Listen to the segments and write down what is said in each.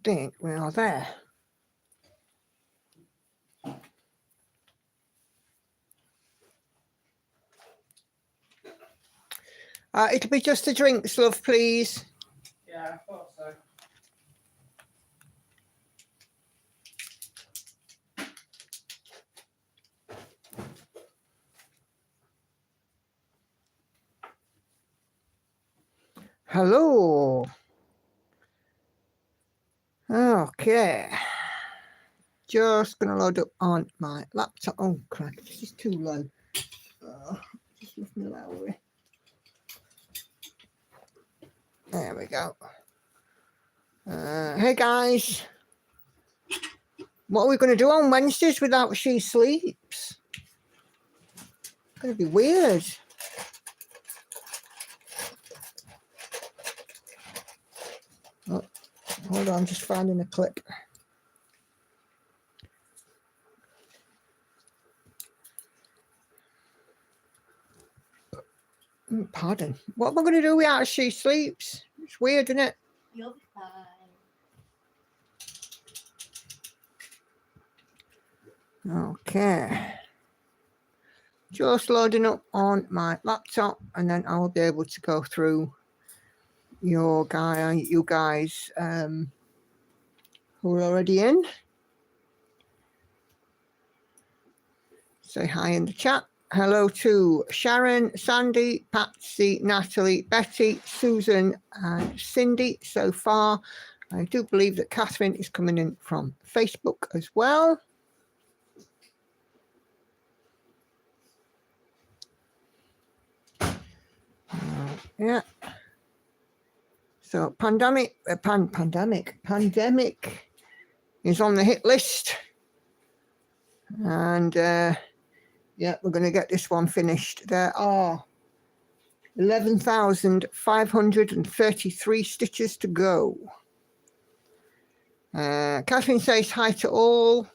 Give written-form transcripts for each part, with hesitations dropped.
think we are there. It'll be just the drinks, love, please. Yeah, I thought so. Hello. Okay. Just going to load up on my laptop. Oh, crap. This is too low. Just lift me that away. There we go. Hey, guys. What are we going to do on Wednesdays without She Sleeps? It's going to be weird. Oh, hold on, I'm just finding a clip. Pardon. What am I going to do without She Sleeps? It's weird, isn't it? You'll be fine. Okay. Just loading up on my laptop, and then I will be able to go through you guys who are already in. Say hi in the chat. Hello to Sharon, Sandy, Patsy, Natalie, Betty, Susan, and Cindy so far. I do believe that Catherine is coming in from Facebook as well. Yeah. So pandemic is on the hit list, and yeah, we're going to get this one finished. There are 11,533 stitches to go. Catherine says hi to all.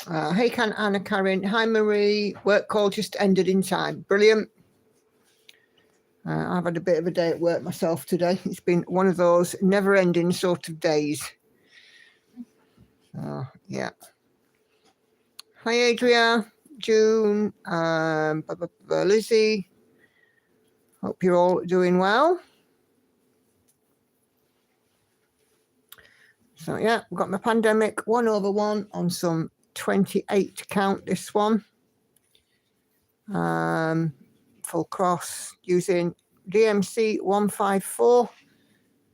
Hey, Anna Karen. Hi, Marie. Work call just ended in time. Brilliant. I've had a bit of a day at work myself today. It's been one of those never-ending sort of days. Yeah. Hi, Adria, June, Lizzie. Hope you're all doing well. So, yeah, we've got my pandemic 1/1 on some 28 to count this one. Full cross using DMC 154.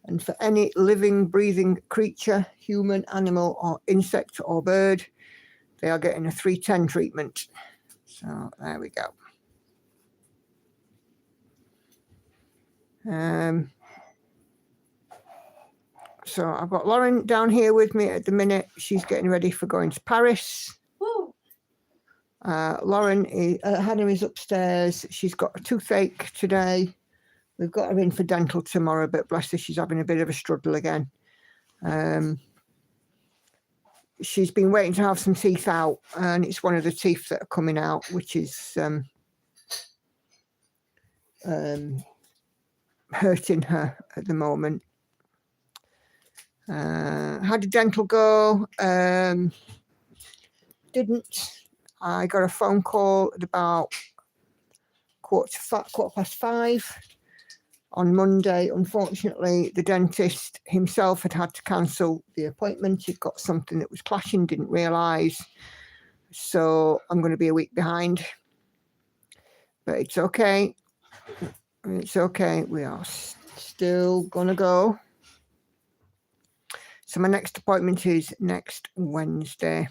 And for any living, breathing creature, human, animal, or insect or bird, they are getting a 310 treatment. So there we go. So I've got Lauren down here with me at the minute. She's getting ready for going to Paris. Woo. Lauren, Hannah is upstairs. She's got a toothache today. We've got her in for dental tomorrow, but bless her, she's having a bit of a struggle again. She's been waiting to have some teeth out, and it's one of the teeth that are coming out, which is hurting her at the moment. How did dental go? Didn't. I got a phone call at about quarter past 5 on Monday. Unfortunately, the dentist himself had to cancel the appointment. He'd got something that was clashing, didn't realise. So I'm going to be a week behind. But it's okay. It's okay. We are still going to go. So my next appointment is next Wednesday.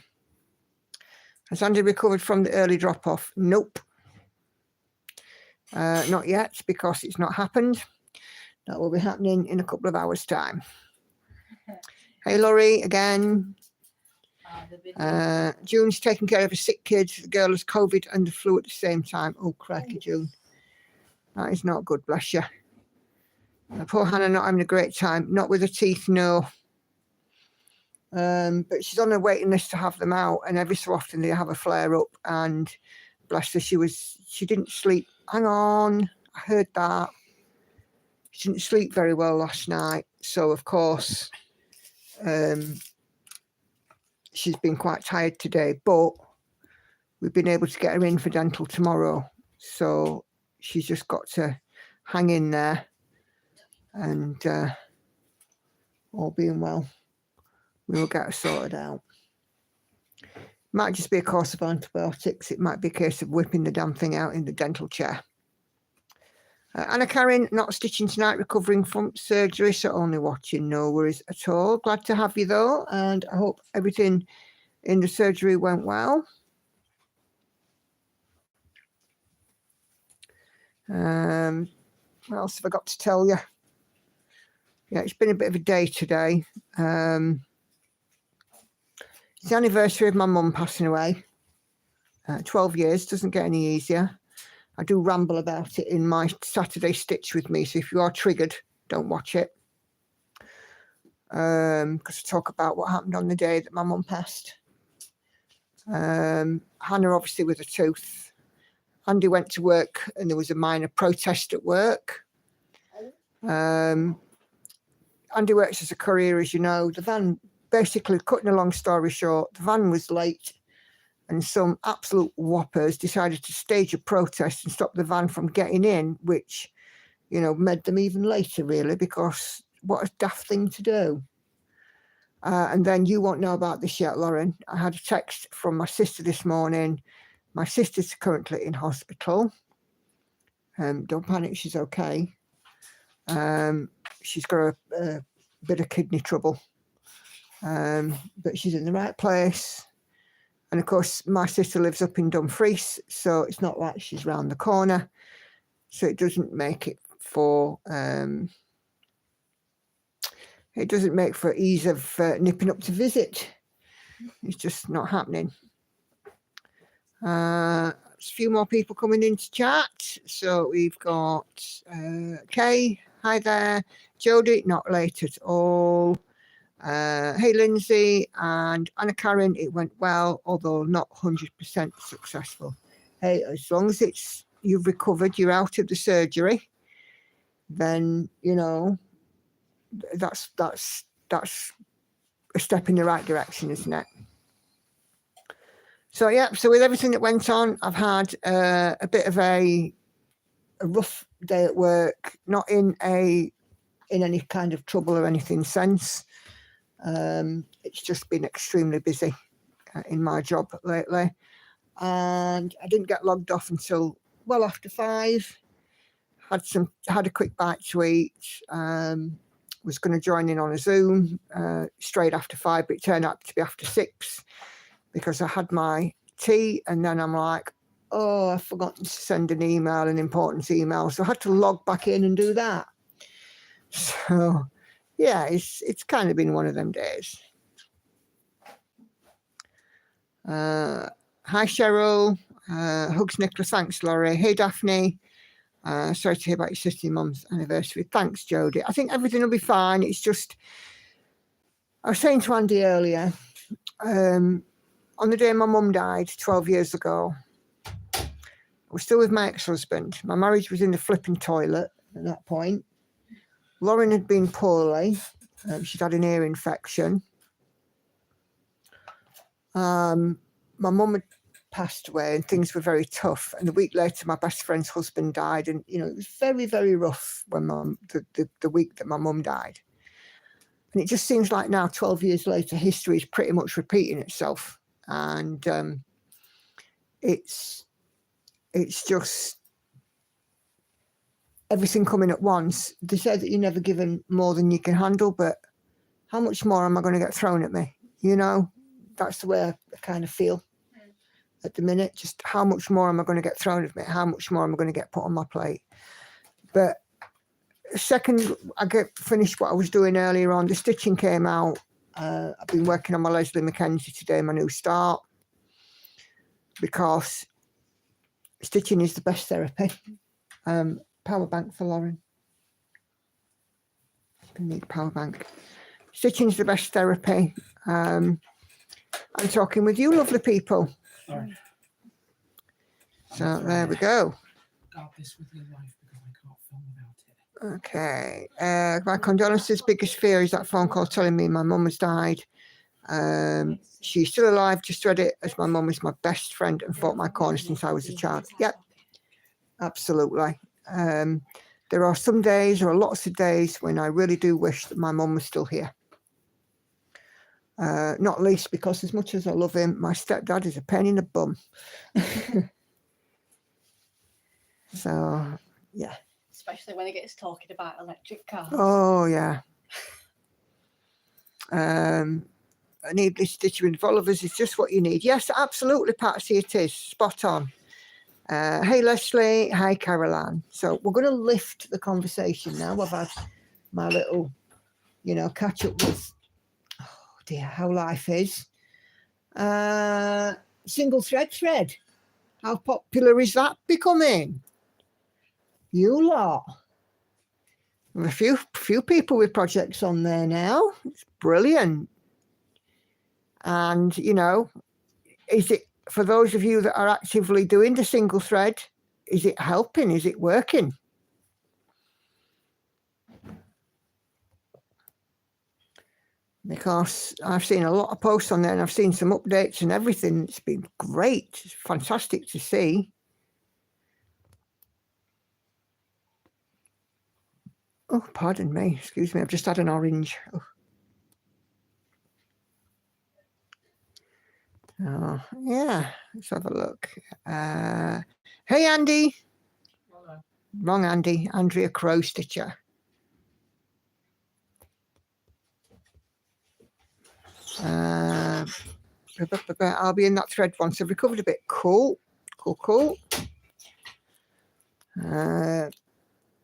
Has Andy recovered from the early drop-off? Nope. Not yet, because it's not happened. That will be happening in a couple of hours' time. Hey, Laurie, again. June's taking care of a sick kid. The girl has COVID and the flu at the same time. Oh, cracky, June. That is not good, bless you. Poor Hannah not having a great time. Not with her teeth, no. But she's on a waiting list to have them out, and every so often they have a flare up, and bless her, she didn't sleep. Hang on, I heard that. She didn't sleep very well last night, So, of course, she's been quite tired today, but we've been able to get her in for dental tomorrow. So she's just got to hang in there, and all being well, we will get her sorted out. Might just be a course of antibiotics. It might be a case of whipping the damn thing out in the dental chair. Anna Karen, not stitching tonight, recovering from surgery, so only watching, no worries at all. Glad to have you though, and I hope everything in the surgery went well. What else have I got to tell you? Yeah, it's been a bit of a day today. It's the anniversary of my mum passing away. 12 years, doesn't get any easier. I do ramble about it in my Saturday Stitch with me, so if you are triggered, don't watch it. Because I talk about what happened on the day that my mum passed. Hannah, obviously, with a tooth. Andy went to work and there was a minor protest at work. Andy works as a courier, as you know. The van, basically, cutting a long story short, the van was late and some absolute whoppers decided to stage a protest and stop the van from getting in, which, you know, made them even later, really, because what a daft thing to do. And then you won't know about this yet, Lauren. I had a text from my sister this morning. My sister's currently in hospital. Don't panic, she's okay. She's got a bit of kidney trouble, but she's in the right place. And of course, my sister lives up in Dumfries, so it's not like she's round the corner. So it doesn't make it for ease of nipping up to visit. It's just not happening. There's a few more people coming in to chat. So we've got Kay, hi there. Jodie, not late at all. Hey Lindsay and Anna Karen, it went well, although not 100% successful. Hey, as long as you've recovered, you're out of the surgery, then you know that's a step in the right direction, isn't it? So yeah, so with everything that went on, I've had a bit of a rough day at work, not in any kind of trouble or anything since. It's just been extremely busy in my job lately, and I didn't get logged off until well after 5. Had a quick bite to eat. Was going to join in on a Zoom straight after 5, but it turned out to be after 6 because I had my tea, and then I'm like, oh, I've forgotten to send an email, an important email, so I had to log back in and do that. So yeah, it's kind of been one of them days. Hi Cheryl, hugs Nicola, thanks Laurie. Hey Daphne, sorry to hear about your sister and mum's anniversary. Thanks Jodie. I think everything will be fine. It's just, I was saying to Andy earlier, on the day my mum died 12 years ago, I was still with my ex-husband. My marriage was in the flipping toilet at that point. Lauren had been poorly. She'd had an ear infection. My mum had passed away and things were very tough. And a week later, my best friend's husband died. And, you know, it was very, very rough when the week that my mum died. And it just seems like now, 12 years later, history is pretty much repeating itself. And it's just everything coming at once. They say that you're never given more than you can handle, but how much more am I going to get thrown at me? You know, that's the way I kind of feel at the minute. Just how much more am I going to get thrown at me? How much more am I going to get put on my plate? But second, I finished what I was doing earlier on. The stitching came out. I've been working on my Leslie Mackenzie today, my new start, because stitching is the best therapy. Power bank for Lauren. I need a power bank. Stitching is the best therapy. I'm talking with you, lovely people. Sorry. So there we go. Got this with your life because I can't film without it. Okay. My condolences. Biggest fear is that phone call telling me my mum has died. She's still alive. Just read it, as my mum is my best friend and fought my corner since I was a child. Yep, absolutely. There are some days, or lots of days, when I really do wish that my mum was still here. Not least because, as much as I love him, my stepdad is a pain in the bum. So, yeah. Especially when he gets talking about electric cars. Oh, yeah. A needly stitch with Volvers is just what you need. Yes, absolutely, Patsy, it is. Spot on. Hey, Leslie. Hi, Caroline. So we're going to lift the conversation now. I've had my little, catch up with, oh dear, how life is. Single thread. How popular is that becoming? You lot. A few people with projects on there now. It's brilliant. And, is it, for those of you that are actively doing the single thread, is it helping? Is it working? Because I've seen a lot of posts on there and I've seen some updates and everything. It's been great. It's fantastic to see. Oh, pardon me. Excuse me. I've just had an orange. Oh, yeah. Let's have a look. Hey, Andy. Hello. Wrong Andy. Andrea Crow Stitcher. I'll be in that thread once I've recovered a bit. Cool.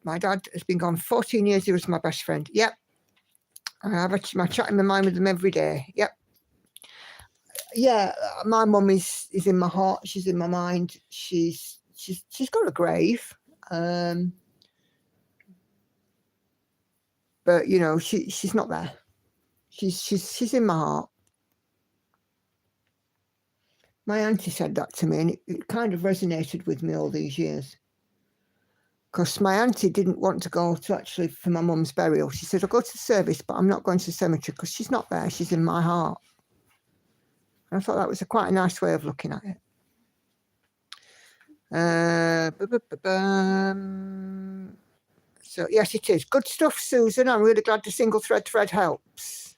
My dad has been gone 14 years. He was my best friend. Yep. I have my chat in my mind with him every day. Yep. Yeah, my mum is in my heart. She's in my mind. She's got a grave. But she's not there. She's in my heart. My auntie said that to me, and it kind of resonated with me all these years. Because my auntie didn't want to go for my mum's burial. She said, I'll go to the service, but I'm not going to the cemetery because she's not there. She's in my heart. And I thought that was quite a nice way of looking at it. So, yes, it is. Good stuff, Susan. I'm really glad the single thread helps.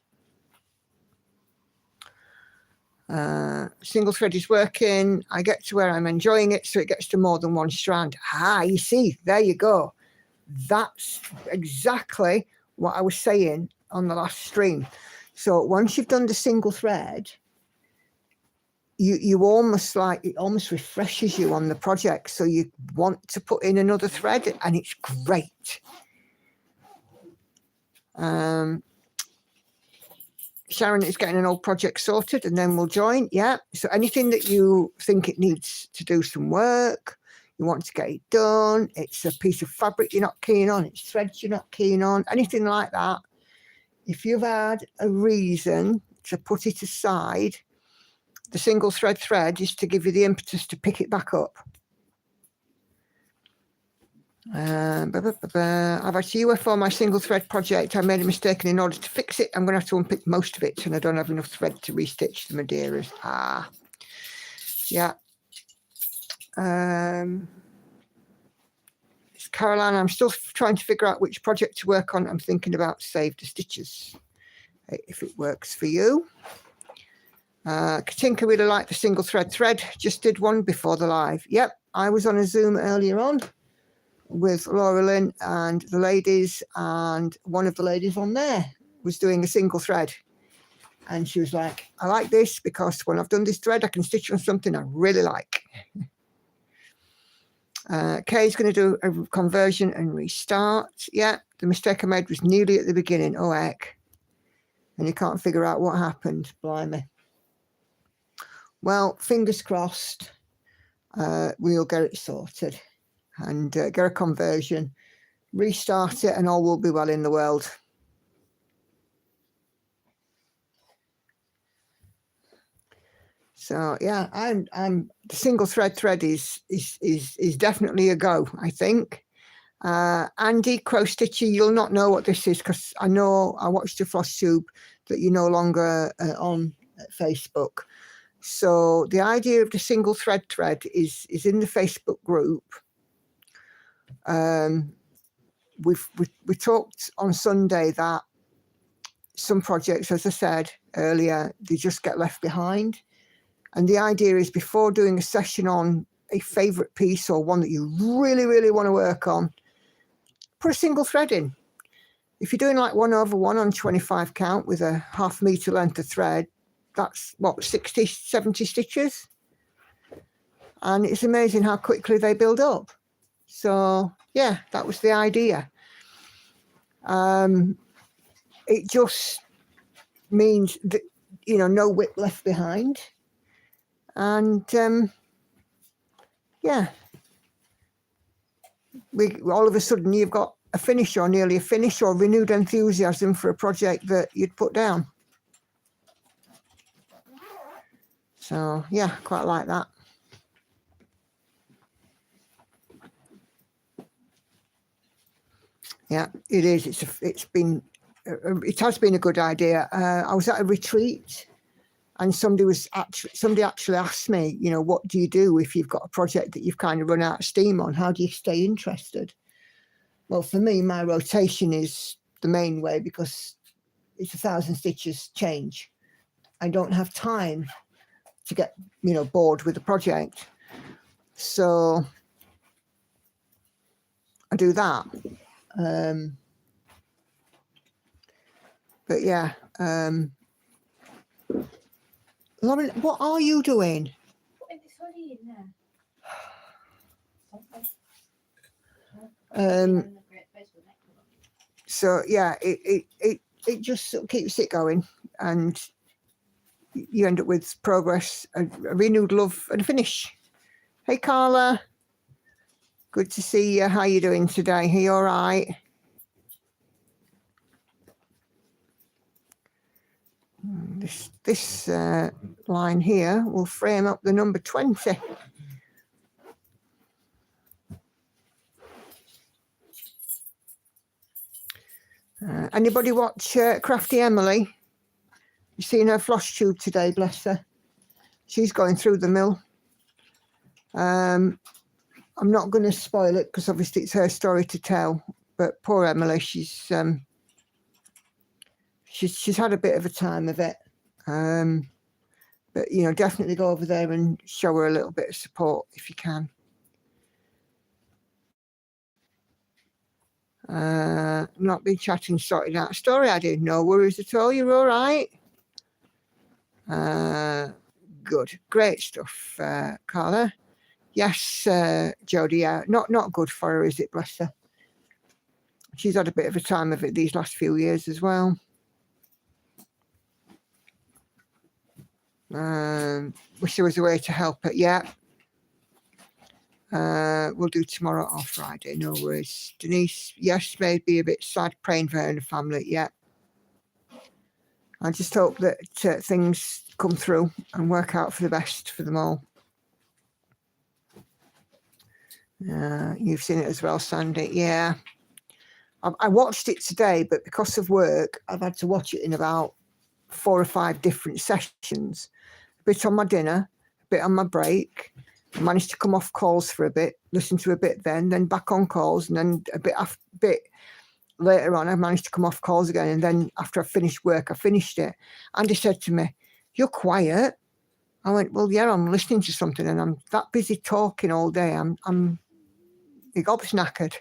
Single thread is working. I get to where I'm enjoying it, so it gets to more than one strand. You see, there you go. That's exactly what I was saying on the last stream. So once you've done the single thread, you almost it almost refreshes you on the project. So you want to put in another thread, and it's great. Sharon is getting an old project sorted, and then we'll join. Yeah. So anything that you think it needs to do some work, you want to get it done, it's a piece of fabric you're not keen on, it's threads you're not keen on, anything like that. If you've had a reason to put it aside, the single thread is to give you the impetus to pick it back up. I've actually UFO my single thread project. I made a mistake, and in order to fix it, I'm going to have to unpick most of it, and I don't have enough thread to restitch the Madeiras. Yeah. It's Caroline. I'm still trying to figure out which project to work on. I'm thinking about Save the Stitches, if it works for you. Katinka really liked the single thread. Just did one before the live. Yep, I was on a Zoom earlier on with Laura Lynn and the ladies, and one of the ladies on there was doing a single thread, and she was like, I like this because when I've done this thread I can stitch on something I really like. Kay's going to do a conversion and restart. Yeah, the mistake I made was nearly at the beginning. Oh heck. And you can't figure out what happened. Blimey. Well, fingers crossed, we'll get it sorted and get a conversion, restart it, and all will be well in the world. So yeah, I'm the single thread is definitely a go, I think. Andy Crow Stitcher, you'll not know what this is because I know I watched the Floss Tube that you're no longer on Facebook. So the idea of the single thread is in the Facebook group. We talked on Sunday that some projects, as I said earlier, they just get left behind. And the idea is before doing a session on a favourite piece or one that you really, really want to work on, put a single thread in. If you're doing like 1/1 on 25 count with a 1/2 metre length of thread, that's what, 60, 70 stitches? And it's amazing how quickly they build up. So yeah, that was the idea. It just means that, you know, no whip left behind. And yeah, all of a sudden you've got a finish or nearly a finish or renewed enthusiasm for a project that you'd put down. So yeah, quite like that. Yeah, it is. It has been a good idea. I was at a retreat, and somebody actually asked me, you know, what do you do if you've got a project that you've kind of run out of steam on? How do you stay interested? Well, for me, my rotation is the main way because it's 1,000 stitches change. I don't have time to get, you know, bored with the project. So I do that. But yeah, Lauren, what are you doing? Putting this hoodie in there. So yeah, it just sort of keeps it going, and you end up with progress, a renewed love, and a finish. Hey Carla, good to see you. How you doing today? Are you all right? This line here will frame up the number 20. Anybody watch Crafty Emily? You seen her floss tube today, bless her. She's going through the mill. I'm not going to spoil it because obviously it's her story to tell. But poor Emily, she's had a bit of a time of it. But you know, definitely go over there and show her a little bit of support if you can. Not been chatting, sorted out story. I did, no worries at all. You're all right. Good, great stuff, Carla. Yes, Jodie. Yeah, not good for her, is it? Bless her. She's had a bit of a time of it these last few years as well. Wish there was a way to help her. Yeah. We'll do tomorrow or Friday, no worries. Denise, yes, maybe a bit sad, praying for her and the family. Yeah. I just hope that things come through and work out for the best for them all. You've seen it as well, Sandy. Yeah. I watched it today, but because of work, I've had to watch it in about 4 or 5 different sessions. A bit on my dinner, a bit on my break. I managed to come off calls for a bit, listen to a bit then back on calls, and then a bit later on, I managed to come off calls again. And then after I finished work, I finished it. Andy said to me, "You're quiet." I went, "Well, yeah, I'm listening to something, and I'm that busy talking all day. I'm gobsnackered."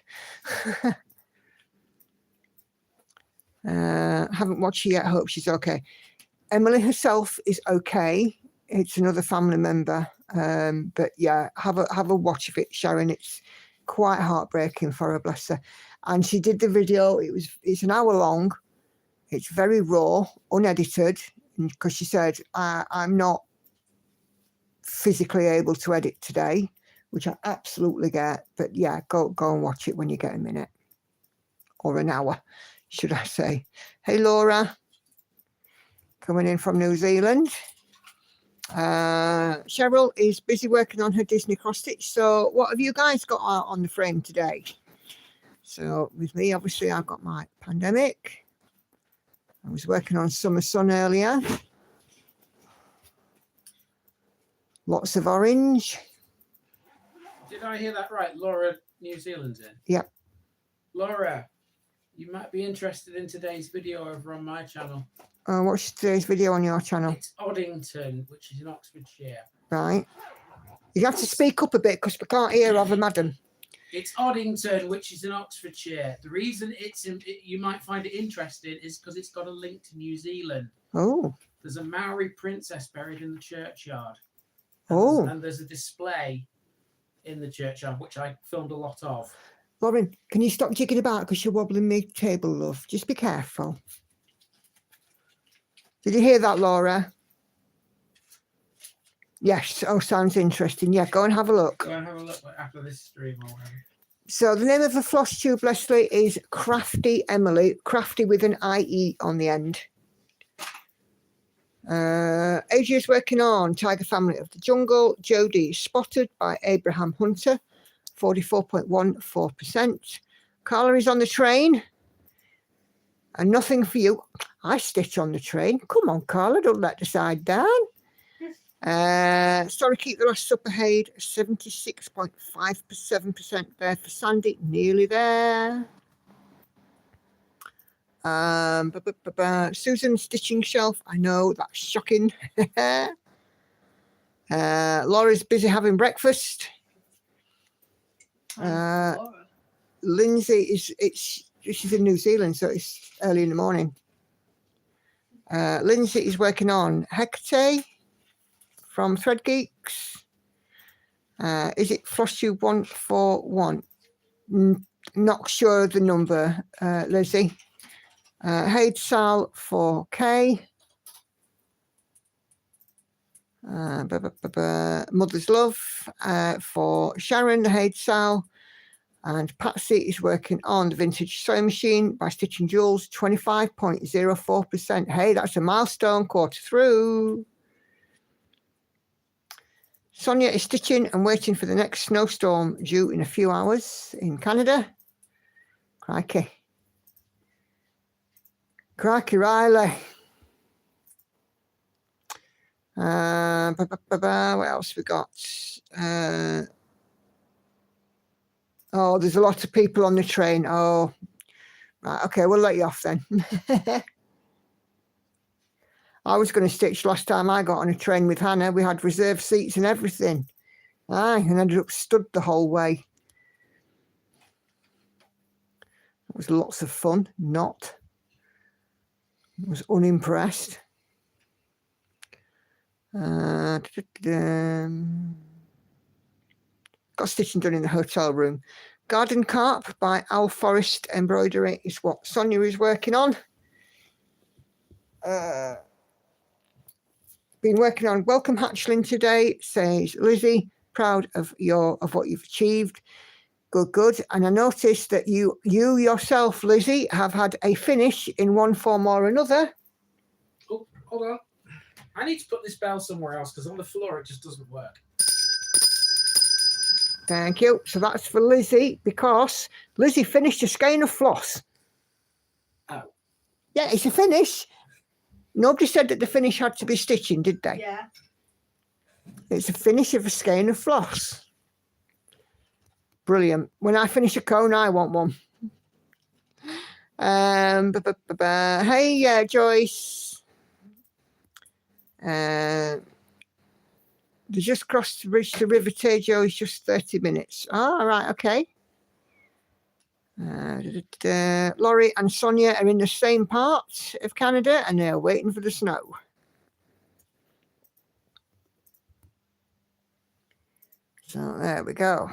Haven't watched her yet. Hope she's okay. Emily herself is okay. It's another family member. But yeah, have a watch of it, Sharon. It's quite heartbreaking for her, bless her. And she did the video. It's an hour long. It's very raw, unedited, because she said, I'm not physically able to edit today, which I absolutely get. But yeah, go and watch it when you get a minute, or an hour, should I say. Hey, Laura, coming in from New Zealand. Cheryl is busy working on her Disney cross stitch. So what have you guys got out on the frame today? So with me, obviously, I've got my pandemic. I was working on Summer Sun earlier. Lots of orange. Did I hear that right? Laura, New Zealand's in? Yep. Laura, you might be interested in today's video over on my channel. What's today's video on your channel? It's Oddington, which is in Oxfordshire. Right. You have to speak up a bit because we can't hear of a madam. It's Oddington, which is in Oxfordshire. The reason you might find it interesting is because it's got a link to New Zealand. Oh. There's a Maori princess buried in the churchyard. Oh. And there's a display in the churchyard, which I filmed a lot of. Lauren, can you stop jigging about because you're wobbling me table, love? Just be careful. Did you hear that, Laura? Yes. Oh, sounds interesting. Yeah, go and have a look. Go and have a look after this stream or whatever. So the name of the floss tube, Leslie, is Crafty Emily. Crafty with an IE on the end. AJ is working on Tiger Family of the Jungle. Jodie is spotted by Abraham Hunter, 44.14%. Carla is on the train. And nothing for you. I stitch on the train. Come on, Carla, don't let the side down. Sorry, keep the last supper ahead. 76.57% there for Sandy. Nearly there. Susan stitching shelf. I know, that's shocking. Laura's busy having breakfast. Lindsay she's in New Zealand, so it's early in the morning. Lindsay is working on Hecate from Thread Geeks. Is it floss tube 141? Not sure of the number, Lizzie. Haid Sal for K. Mother's Love for Sharon, the Haid Sal. And Patsy is working on the vintage sewing machine by Stitching Jewels, 25.04%. Hey, that's a milestone, quarter through. Sonia is stitching and waiting for the next snowstorm due in a few hours in Canada. Crikey. Crikey, Riley. What else we got? Oh, there's a lot of people on the train. Oh, right. Okay, we'll let you off then. I was going to stitch last time I got on a train with Hannah. We had reserved seats and everything. Aye, and ended up stood the whole way. It was lots of fun. Not. I was unimpressed. Got stitching done in the hotel room. Garden Carp by Al Forest Embroidery is what Sonia is working on. Been working on Welcome Hatchling today, says Lizzie. Proud of what you've achieved. Good. And I noticed that you yourself, Lizzie, have had a finish in one form or another. Oh, hold on. I need to put this bell somewhere else because on the floor it just doesn't work. Thank you. So that's for Lizzie because Lizzie finished a skein of floss. Oh. Yeah, it's a finish. Nobody said that the finish had to be stitching, did they? Yeah. It's a finish of a skein of floss. Brilliant. When I finish a cone, I want one. Hey, Joyce. They just crossed the bridge to River Tejo. It's just 30 minutes. Oh, right, okay. Laurie and Sonia are in the same part of Canada and they're waiting for the snow. So there we go.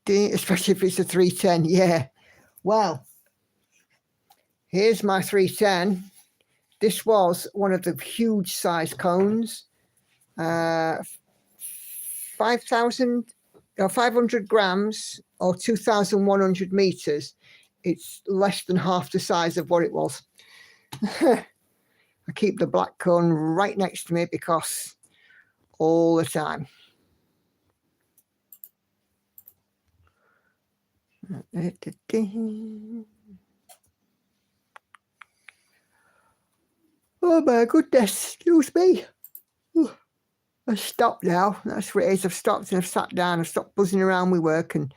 Especially if it's a 310, yeah. Well, here's my 310. This was one of the huge size cones. 500 grams or 2,100 meters. It's less than half the size of what it was. I keep the black cone right next to me because all the time. Oh my goodness, excuse me. I've stopped now. That's what it is. I've stopped and I've sat down. I've stopped buzzing around with work and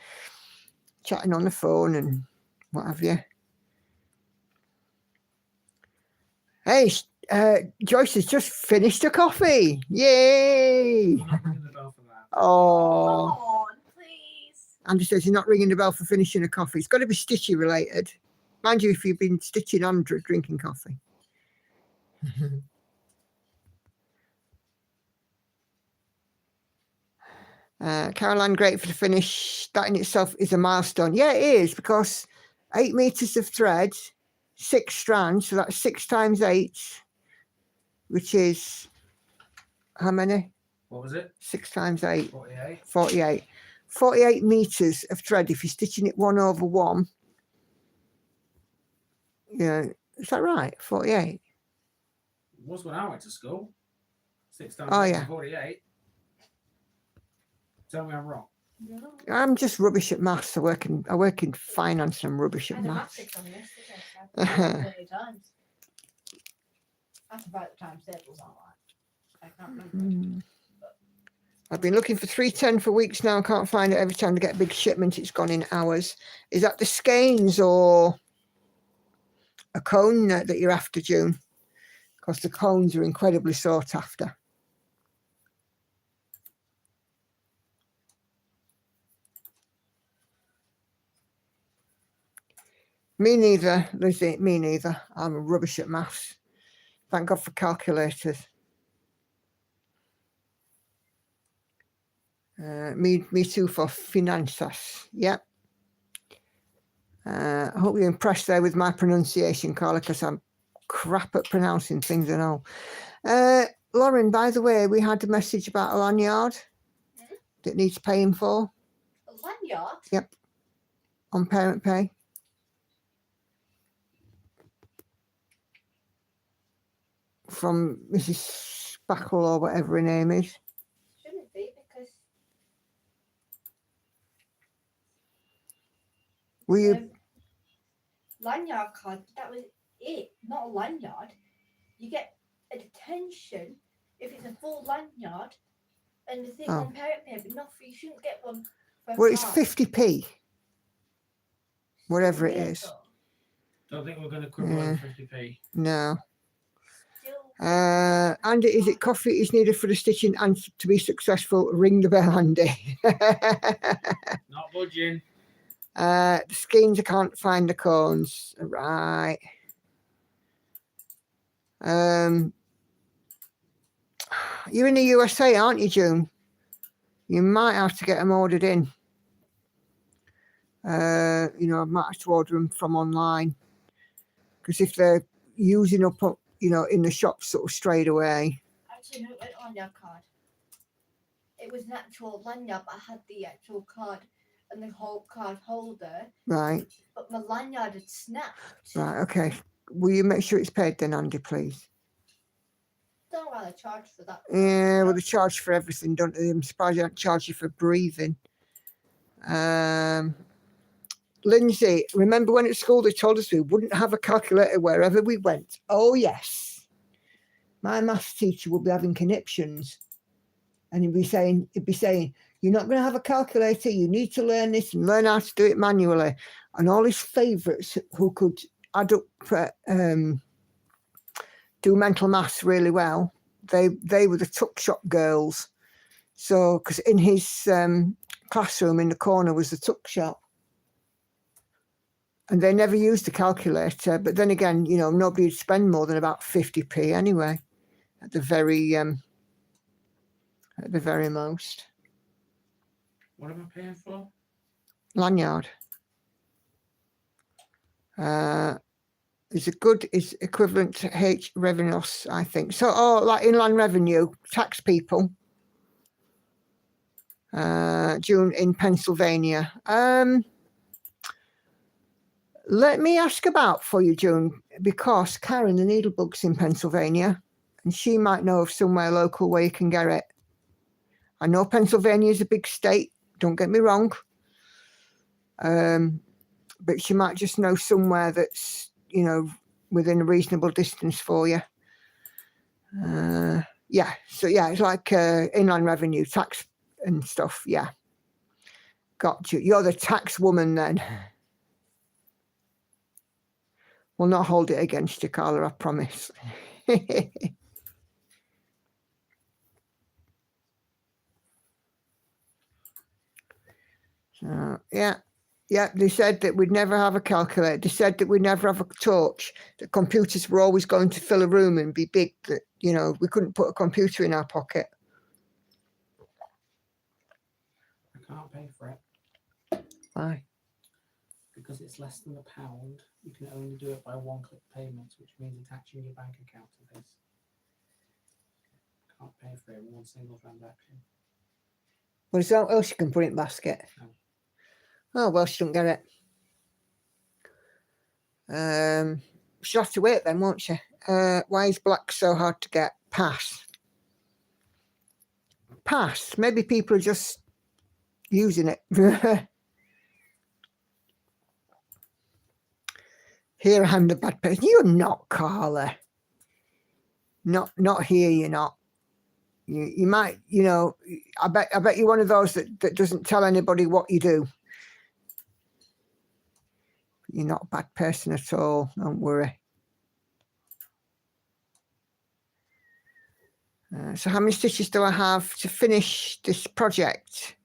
chatting on the phone and what have you. Hey, Joyce has just finished her coffee. Yay! I'm not ringing the bell for that. Oh, Come on, please. Andy says you're not ringing the bell for finishing a coffee. It's got to be Stitchy related. Mind you, if you've been stitching and drinking coffee. Caroline, great for the finish. That in itself is a milestone. Yeah, it is, because 8 meters of thread, 6 strands, so that's 6 times 8, which is how many? What was it? 6 times 8. 48. 48. 48 meters of thread. If you're stitching it 1 over 1, yeah, is that right? 48. It was when I went to school. 6 times Oh, 8 yeah. is 48. Tell me I'm wrong. No. I'm just rubbish at maths. I work in finance and I'm rubbish I at had a maths. maths exam yesterday. I've done it 20 times. That's about the times tables aren't like. I can't remember. I've been looking for 310 for weeks now. I can't find it. Every time I get a big shipment, it's gone in hours. Is that the skeins or a cone that you're after, June? Because the cones are incredibly sought after. Me neither, Lizzie. Me neither. I'm rubbish at maths. Thank God for calculators. Me too for finanzas. Yep. I hope you're impressed there with my pronunciation, Carla, because I'm crap at pronouncing things and all. Lauren, by the way, we had a message about a lanyard that needs paying for. A lanyard? Yep. On parent pay. From Mrs. Spackle or whatever her name is. Shouldn't be because Will you? lanyard card, that was it, not a lanyard. You get a detention if it's a full lanyard and the thing Oh. on parent pay, but not for, you shouldn't get one for a Well, it's card. 50p. Whatever it Weird is. though. Don't think we're going to quibble over 50p. No. Still, Andy, is it coffee is needed for the stitching and to be successful? Ring the bell, Andy. Not budging. The skeins, I can't find the cones. Right. You're in the USA, aren't you, June? You might have to get them ordered in. I might have to order them from online. Because if they're using up, in the shops sort of straight away. actually, no, it went on lanyard card. It was an actual lanyard, but I had the actual card and the whole card holder, Right, but my lanyard had snapped. right, okay. Will you make sure it's paid then, Andy, please? Don't know why they charge for that. Yeah, well, they charge for everything, don't they? I'm surprised they don't charge you for breathing. Lindsay, remember when at school they told us we wouldn't have a calculator wherever we went? Oh, yes. My maths teacher would be having conniptions. And he'd be saying, you're not going to have a calculator. You need to learn this and learn how to do it manually. And all his favourites who could add up, do mental maths really well, they were the tuck shop girls. So, because in his classroom in the corner was the tuck shop. And they never used the calculator. But then again, nobody would spend more than about 50p anyway, at the very most. What am I paying for? Lanyard. Is equivalent to H revenues, I think. So, like inland revenue, tax people. June in Pennsylvania. Let me ask about for you, June, because Karen, the needlebug's in Pennsylvania, and she might know of somewhere local where you can get it. I know Pennsylvania is a big state, don't get me wrong. But she might just know somewhere that's, you know, within a reasonable distance for you. Yeah, so yeah, it's like inland revenue, tax and stuff. Yeah, got you. You're the tax woman then. We'll not hold it against you, Carla, I promise. So, yeah, they said that we'd never have a calculator. They said that we'd never have a torch, that computers were always going to fill a room and be big, that, you know, we couldn't put a computer in our pocket. I can't pay for it Why? because it's less than £1. You can only do it by one-click payments, which means attaching your bank account to this. Can't pay for it in one single transaction. Well, is that else you can put in basket? No. Oh, well, she don't get it. She'll have to wait then, won't she? Why is black so hard to get? Pass. Pass. Maybe people are just using it. Here I'm the bad person. You're not, Carla. Not here. You're not. You might, you know. I bet you're one of those that doesn't tell anybody what you do. You're not a bad person at all. Don't worry. So how many stitches do I have to finish this project?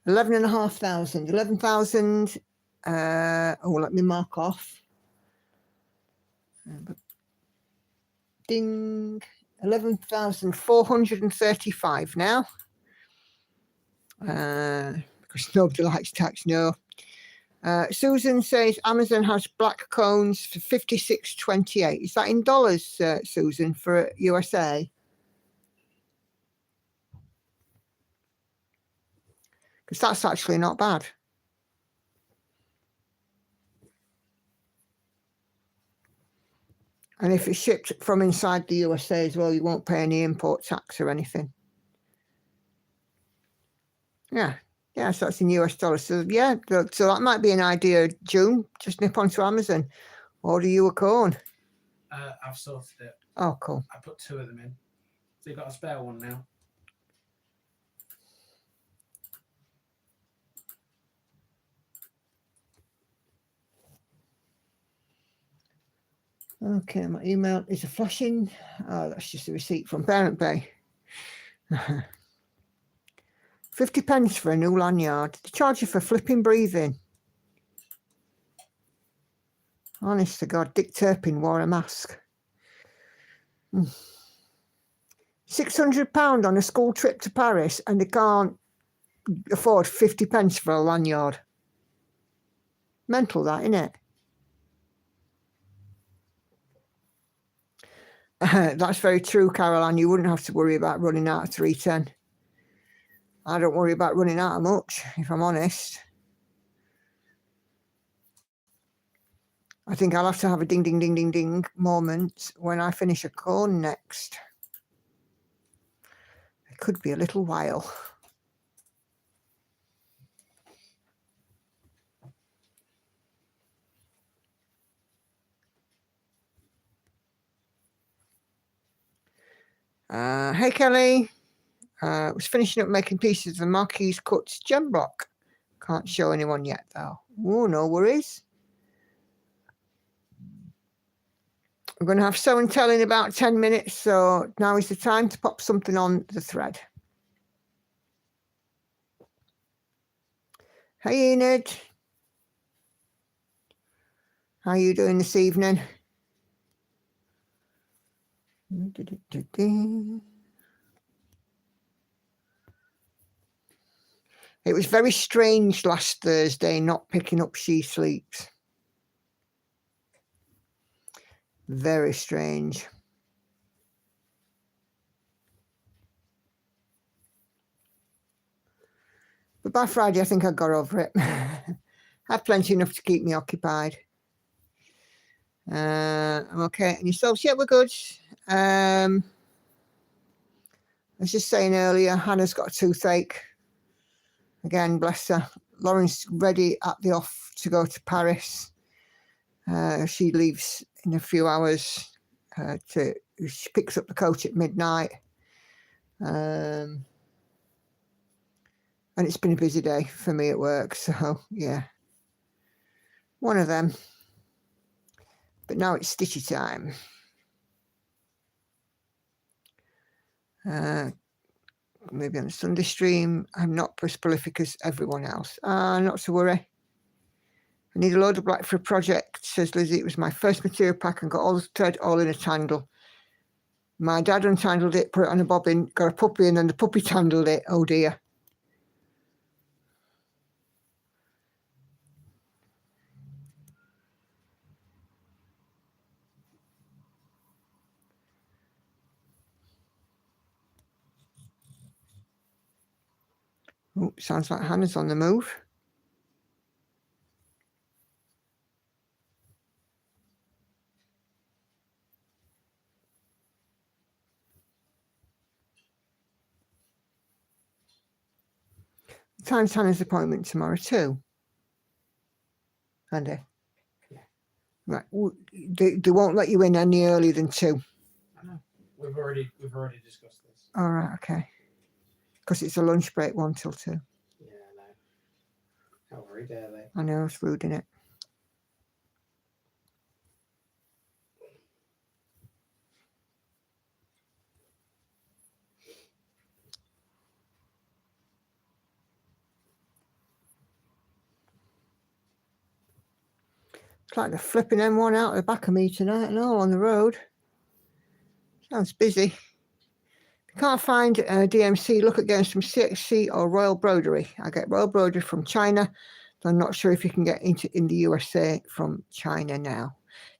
11,500. 11,000. Oh, let me mark off. Ding. 11,435 now. Because nobody likes tax, no. Susan says Amazon has black cones for $56.28. Is that in dollars, Susan, for USA? Because that's actually not bad. And if it's shipped from inside the USA as well, you won't pay any import tax or anything. Yeah. Yeah, so that's in US dollars. So yeah, so that might be an idea, June. Just nip onto Amazon. Order you a cone. I've sorted it. Oh, cool. I put 2 of them in. So you've got a spare one now. Okay, my email is a flashing. Oh, that's just a receipt from Parent Bay. 50 pence for a new lanyard. They charge you for flipping breathing. Honest to God, Dick Turpin wore a mask. £600 on a school trip to Paris, and they can't afford 50 pence for a lanyard. Mental, that, isn't it? That's very true, Caroline. You wouldn't have to worry about running out of 310. I don't worry about running out of much, if I'm honest. I think I'll have to have a ding, ding, ding, ding, ding moment when I finish a cone next. It could be a little while. Hey, Kelly. Was finishing up making pieces of the Marquise Cuts gem block. Can't show anyone yet, though. Oh, no worries. We're going to have show and tell in about 10 minutes, so now is the time to pop something on the thread. Hey, Enid. How are you doing this evening? It was very strange last Thursday not picking up She Sleeps. Very strange. But by Friday, I think I got over it. I have plenty enough to keep me occupied. I'm okay. And yourselves? Yeah, we're good. I was just saying earlier, Hannah's got a toothache. Again, bless her. Lauren's ready at the off to go to Paris. She leaves in a few hours. She picks up the coach at midnight. And it's been a busy day for me at work, so yeah, one of them. But now it's stitchy time. Maybe on a Sunday stream. I'm not as prolific as everyone else. Not to worry. I need a load of black for a project, says Lizzie. It was my first material pack and got all the thread all in a tangle. My dad untangled it, put it on a bobbin, got a puppy, and then the puppy tangled it. Oh dear. Oh, sounds like Hannah's on the move. Time's Hannah's appointment tomorrow too. Andy? Yeah. Right. They won't let you in any earlier than 2. I know. We've already discussed this. All right, okay. Because it's a lunch break, 1 till 2. Yeah, I know. How very dare they? I know, it's rude, isn't it? It's like they're flipping M1 out the back of me tonight and all on the road. Sounds busy. If you can't find DMC, look at getting some CXC or Royal Broderie. I get Royal Broderie from China. I'm not sure if you can get in the USA from China now.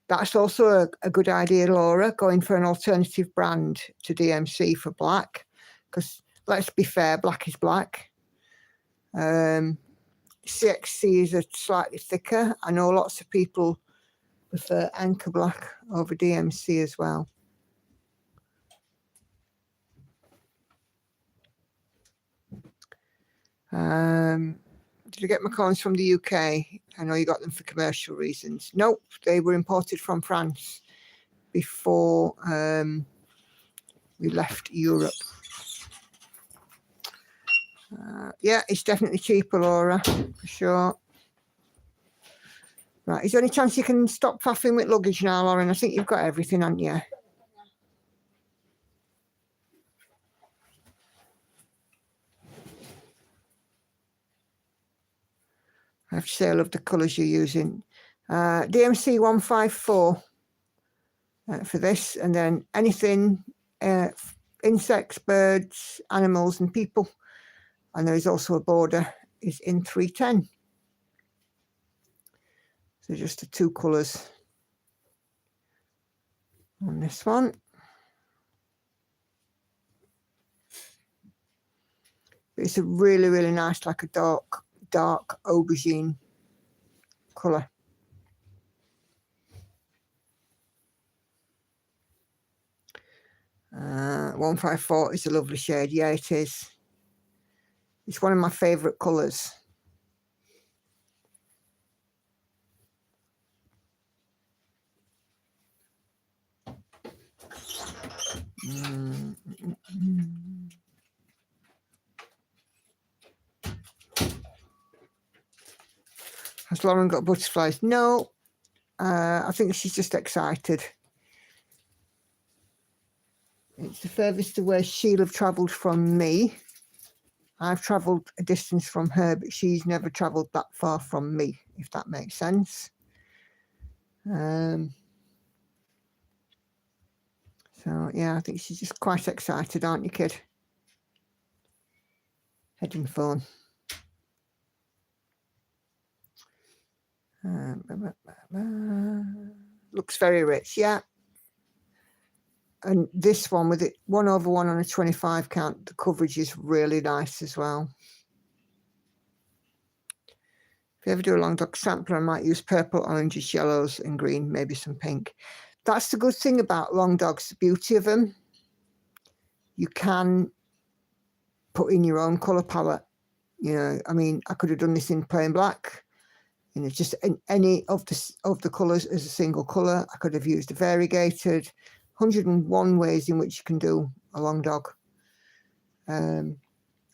That's also a good idea, Laura, going for an alternative brand to DMC for black. Because let's be fair, black is black. CXC is a slightly thicker. I know lots of people prefer Anchor Black over DMC as well. Did you get my coins from the UK? I know you got them for commercial reasons. Nope, they were imported from France before we left Europe. Yeah, it's definitely cheaper, Laura, for sure. Right, is there any chance you can stop faffing with luggage now, Lauren? I think you've got everything, haven't you? I have to say I love the colours you're using. DMC 154 for this, and then anything, insects, birds, animals and people. And there is also a border, is in 310. So just the 2 colours on this one. But it's a really, really nice, like a dark aubergine colour. Uh, 154 is a lovely shade. Yeah, it is. It's one of my favourite colours. Has Lauren got butterflies? No. I think she's just excited. It's the furthest away she'll have travelled from me. I've travelled a distance from her, but she's never travelled that far from me, if that makes sense. So, yeah, I think she's just quite excited, aren't you, kid? Heading phone. Looks very rich, yeah. And this one with it 1/1 on a 25 count, the coverage is really nice as well. If you ever do a long dog sampler, I might use purple, oranges, yellows and green, maybe some pink. That's the good thing about long dogs, the beauty of them. You can put in your own colour palette You know, I mean, I could have done this in plain black, you know, just in any of the colours as a single colour. I could have used a variegated. 101 ways in which you can do a long dog. I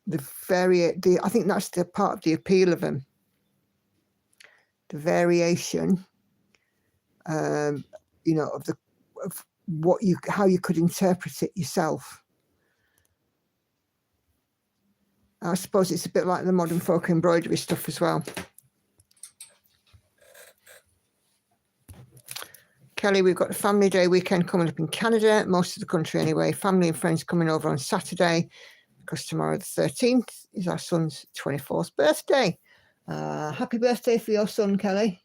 think that's the part of the appeal of them. The variation, you know, of how you could interpret it yourself. I suppose it's a bit like the modern folk embroidery stuff as well. Kelly, we've got a family day weekend coming up in Canada, most of the country anyway. Family and friends coming over on Saturday, because tomorrow the 13th is our son's 24th birthday. Happy birthday for your son, Kelly.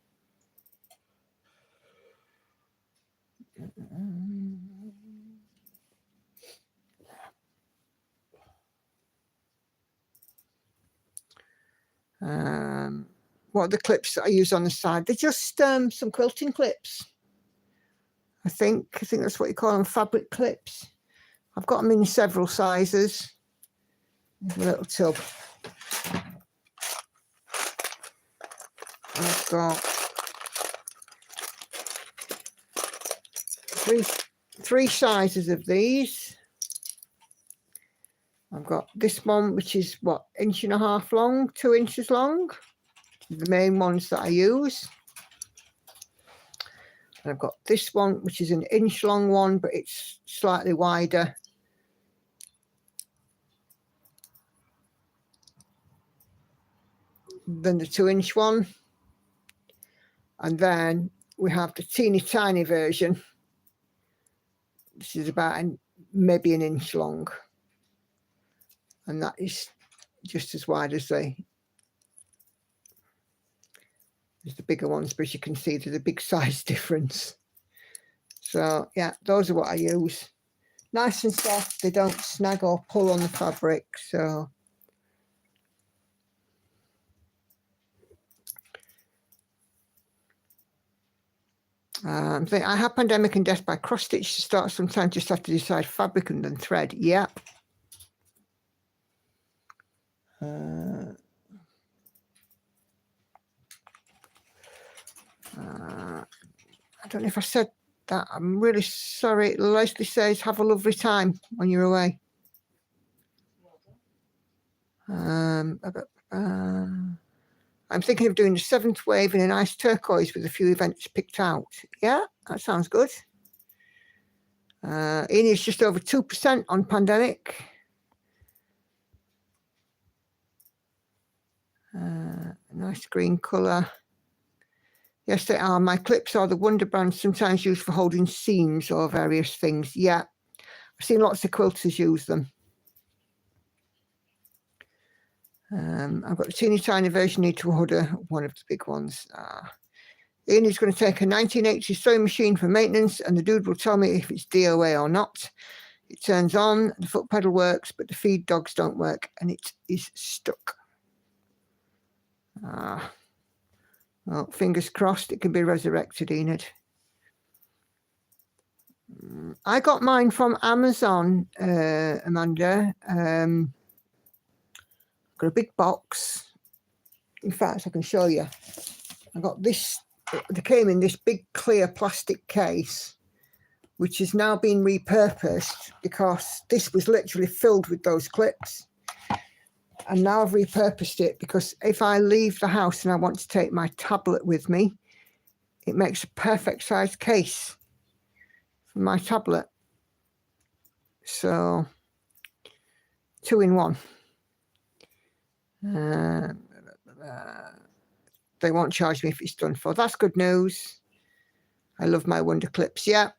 What are the clips that I use on the side? They're just some quilting clips. I think that's what you call them, fabric clips. I've got them in several sizes. A little tub. I've got three sizes of these. I've got this one, which is what, 1.5 inches long, 2 inches long. The main ones that I use. And I've got this one, which is 1 inch long one, but it's slightly wider. Than the 2-inch one. And then we have the teeny tiny version. This is about maybe 1 inch long. And that is just as wide as the bigger ones, but as you can see, there's a big size difference. So yeah, those are what I use. Nice and soft, they don't snag or pull on the fabric. So I have Pandemic and Death by Cross Stitch to start. Sometimes just have to decide fabric and then thread. Yeah. I don't know if I said that. I'm really sorry. Leslie says, have a lovely time when you're away. I'm thinking of doing the 7th wave in a nice turquoise with a few events picked out. Yeah, that sounds good. Ian's just over 2% on Pandemic. Nice green colour. Yes, they are. My clips are the Wonder Brand, sometimes used for holding seams or various things. Yeah, I've seen lots of quilters use them. I've got the teeny tiny version, need to order one of the big ones. Ian is going to take a 1980 sewing machine for maintenance, and the dude will tell me if it's DOA or not. It turns on, the foot pedal works, but the feed dogs don't work, and it is stuck. Well, fingers crossed it can be resurrected, Enid. I got mine from Amazon, Amanda. Got a big box. In fact, I can show you. I got this. They came in this big clear plastic case, which has now been repurposed because this was literally filled with those clips. And now I've repurposed it because if I leave the house and I want to take my tablet with me, it makes a perfect size case for my tablet. So 2 in 1. They won't charge me if it's done for. That's good news. I love my Wonder Clips. Yeah,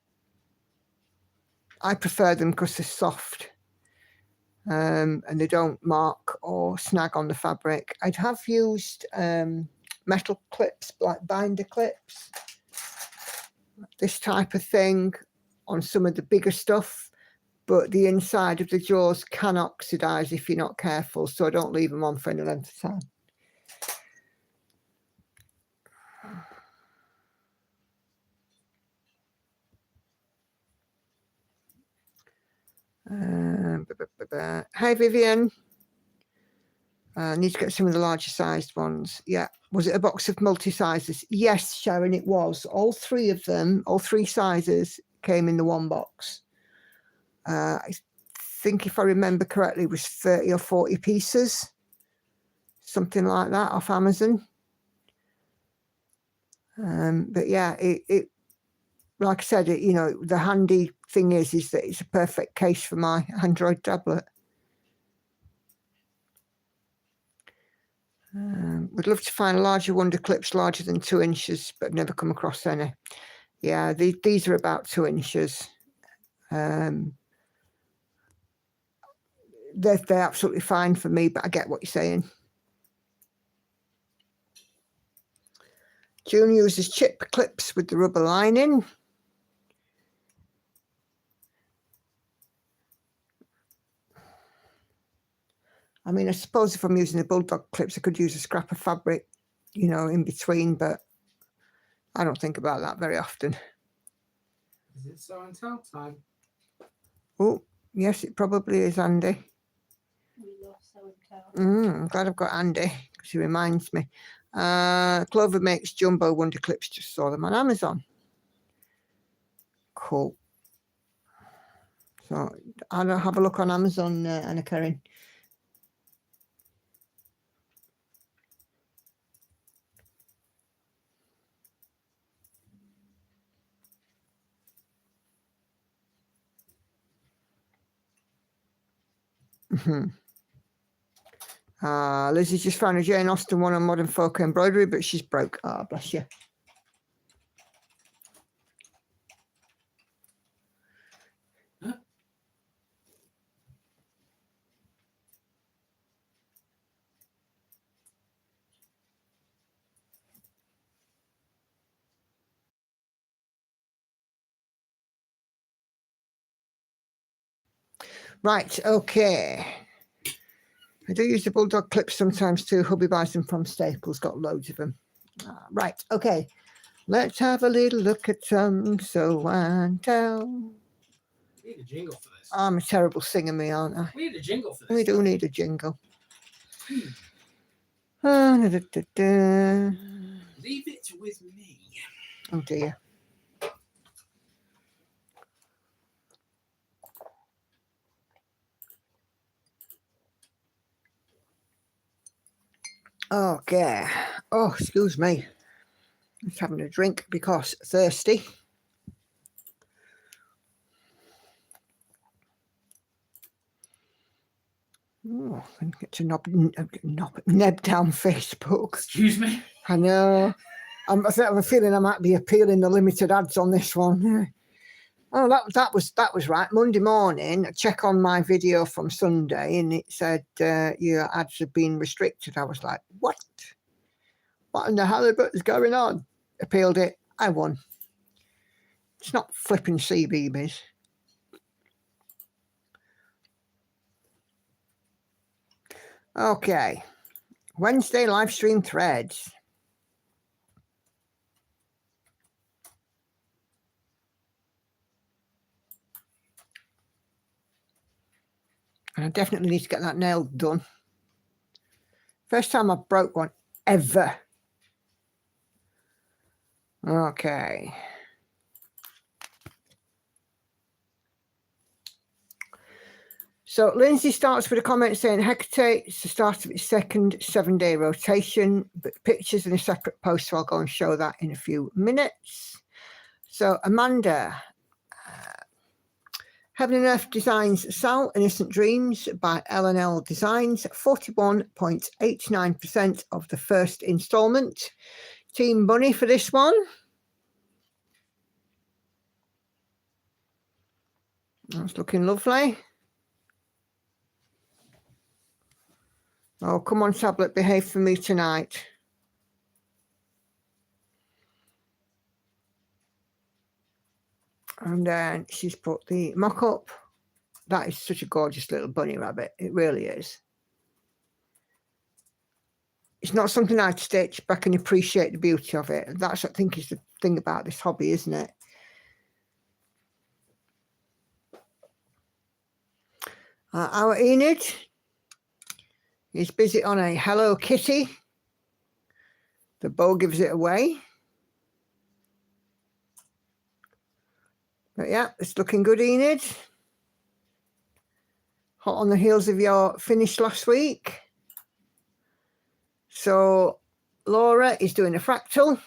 I prefer them because they're soft. And they don't mark or snag on the fabric. I'd have used metal clips, like binder clips, this type of thing on some of the bigger stuff, but the inside of the jaws can oxidize if you're not careful, so I don't leave them on for any length of time. Hi Vivian. I need to get some of the larger sized ones. Yeah. Was it a box of multi-sizes? Yes, Sharon, it was. All three of them, all three sizes came in the one box. I think if I remember correctly, it was 30 or 40 pieces. Something like that off Amazon. But yeah, it like I said, you know, the handy thing is that it's a perfect case for my Android tablet. Would love to find larger wonder clips larger than 2 inches, but never come across any. Yeah, these are about 2 inches. They're absolutely fine for me, but I get what you're saying. June uses chip clips with the rubber lining. I mean, I suppose if I'm using the bulldog clips, I could use a scrap of fabric, you know, in between, but I don't think about that very often. Is it so and tell time? Oh, yes, it probably is, Andy. We lost so and tell. I'm glad I've got Andy, because he reminds me. Clover makes jumbo wonder clips, just saw them on Amazon. Cool. So I'll have a look on Amazon, Anna Karen. Lizzie just found a Jane Austen one on Modern Folk Embroidery, but she's broke. Ah, bless you. Right, okay. I do use the bulldog clips sometimes too. Hubby buys them from Staples, got loads of them. Right, okay. Let's have a little look at some show and tell. We need a jingle for this. I'm a terrible singer, me, aren't I? We need a jingle for this. We do need a jingle. Leave it with me. Oh dear. Okay. Oh, excuse me. Just having a drink because thirsty. Oh, I can get to neb down Facebook. Excuse me. I know. I have a feeling I might be appealing the limited ads on this one. Oh, that was right. Monday morning, I check on my video from Sunday, and it said your ads have been restricted. I was like, what? What in the hell is going on? Appealed it. I won. It's not flipping CBeebies. Okay. Wednesday live stream threads. And I definitely need to get that nail done. First time I broke one ever. Okay. So Lindsay starts with a comment saying Hecate, it's the start of its second 7-day rotation, but pictures in a separate post, so I'll go and show that in a few minutes. So Amanda, Heaven and Earth Designs Sal, Innocent Dreams by L&L Designs, 41.89% of the first instalment. Team Bunny for this one. That's looking lovely. Oh, come on, tablet, behave for me tonight. And then she's put the mock-up. That is such a gorgeous little bunny rabbit. It really is. It's not something I'd stitch, but I can appreciate the beauty of it. That's, I think, is the thing about this hobby, isn't it? Our Enid. He's busy on a Hello Kitty. The bow gives it away. But yeah, it's looking good, Enid. Hot on the heels of your finish last week. So Laura is doing a fractal.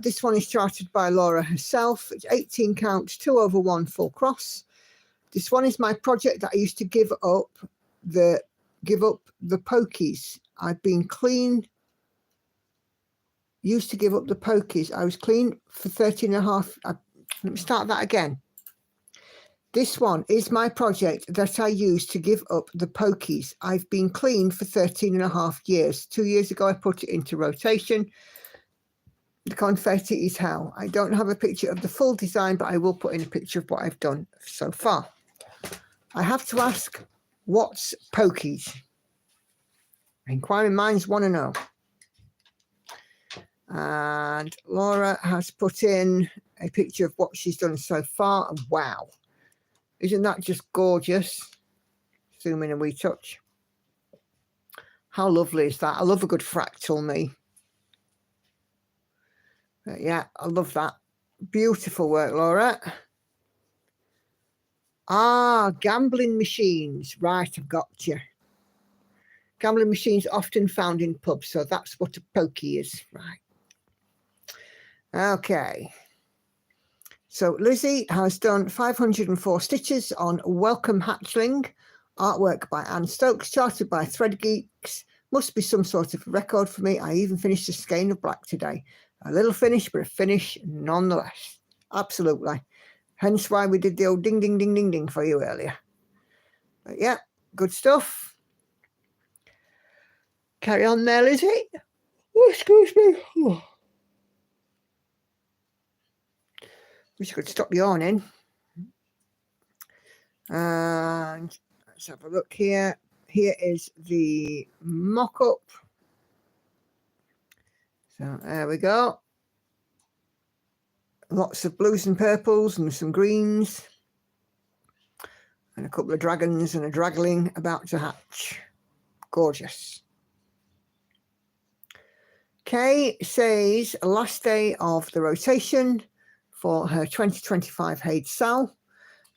This one is charted by Laura herself. It's 18 count, 2 over 1 full cross. This one is my project that I used to give up the pokies. I've been clean. Used to give up the pokies. I was clean for 13 and a half. Let me start that again. This one is my project that I used to give up the pokies. I've been clean for 13 and a half years. 2 years ago, I put it into rotation. The confetti is hell. I don't have a picture of the full design, but I will put in a picture of what I've done so far. I have to ask, what's pokies? Inquiring minds want to know. And Laura has put in a picture of what she's done so far. Wow. Isn't that just gorgeous? Zoom in a wee touch. How lovely is that? I love a good fractal, me. But yeah, I love that. Beautiful work, Laura. Ah, gambling machines. Right, I've got you. Gambling machines often found in pubs, so that's what a pokey is. Right. Okay. So Lizzie has done 504 stitches on Welcome Hatchling. Artwork by Anne Stokes, charted by Thread Geeks. Must be some sort of record for me. I even finished a skein of black today. A little finish, but a finish nonetheless. Absolutely. Hence why we did the old ding, ding, ding, ding, ding for you earlier. But yeah, good stuff. Carry on there, Lizzie. Oh, excuse me. Oh. Wish I could stop yawning. And let's have a look here. Here is the mock-up. So there we go. Lots of blues and purples and some greens. And a couple of dragons and a dragling about to hatch. Gorgeous. Kay says last day of the rotation for her 2025 Haid Sal.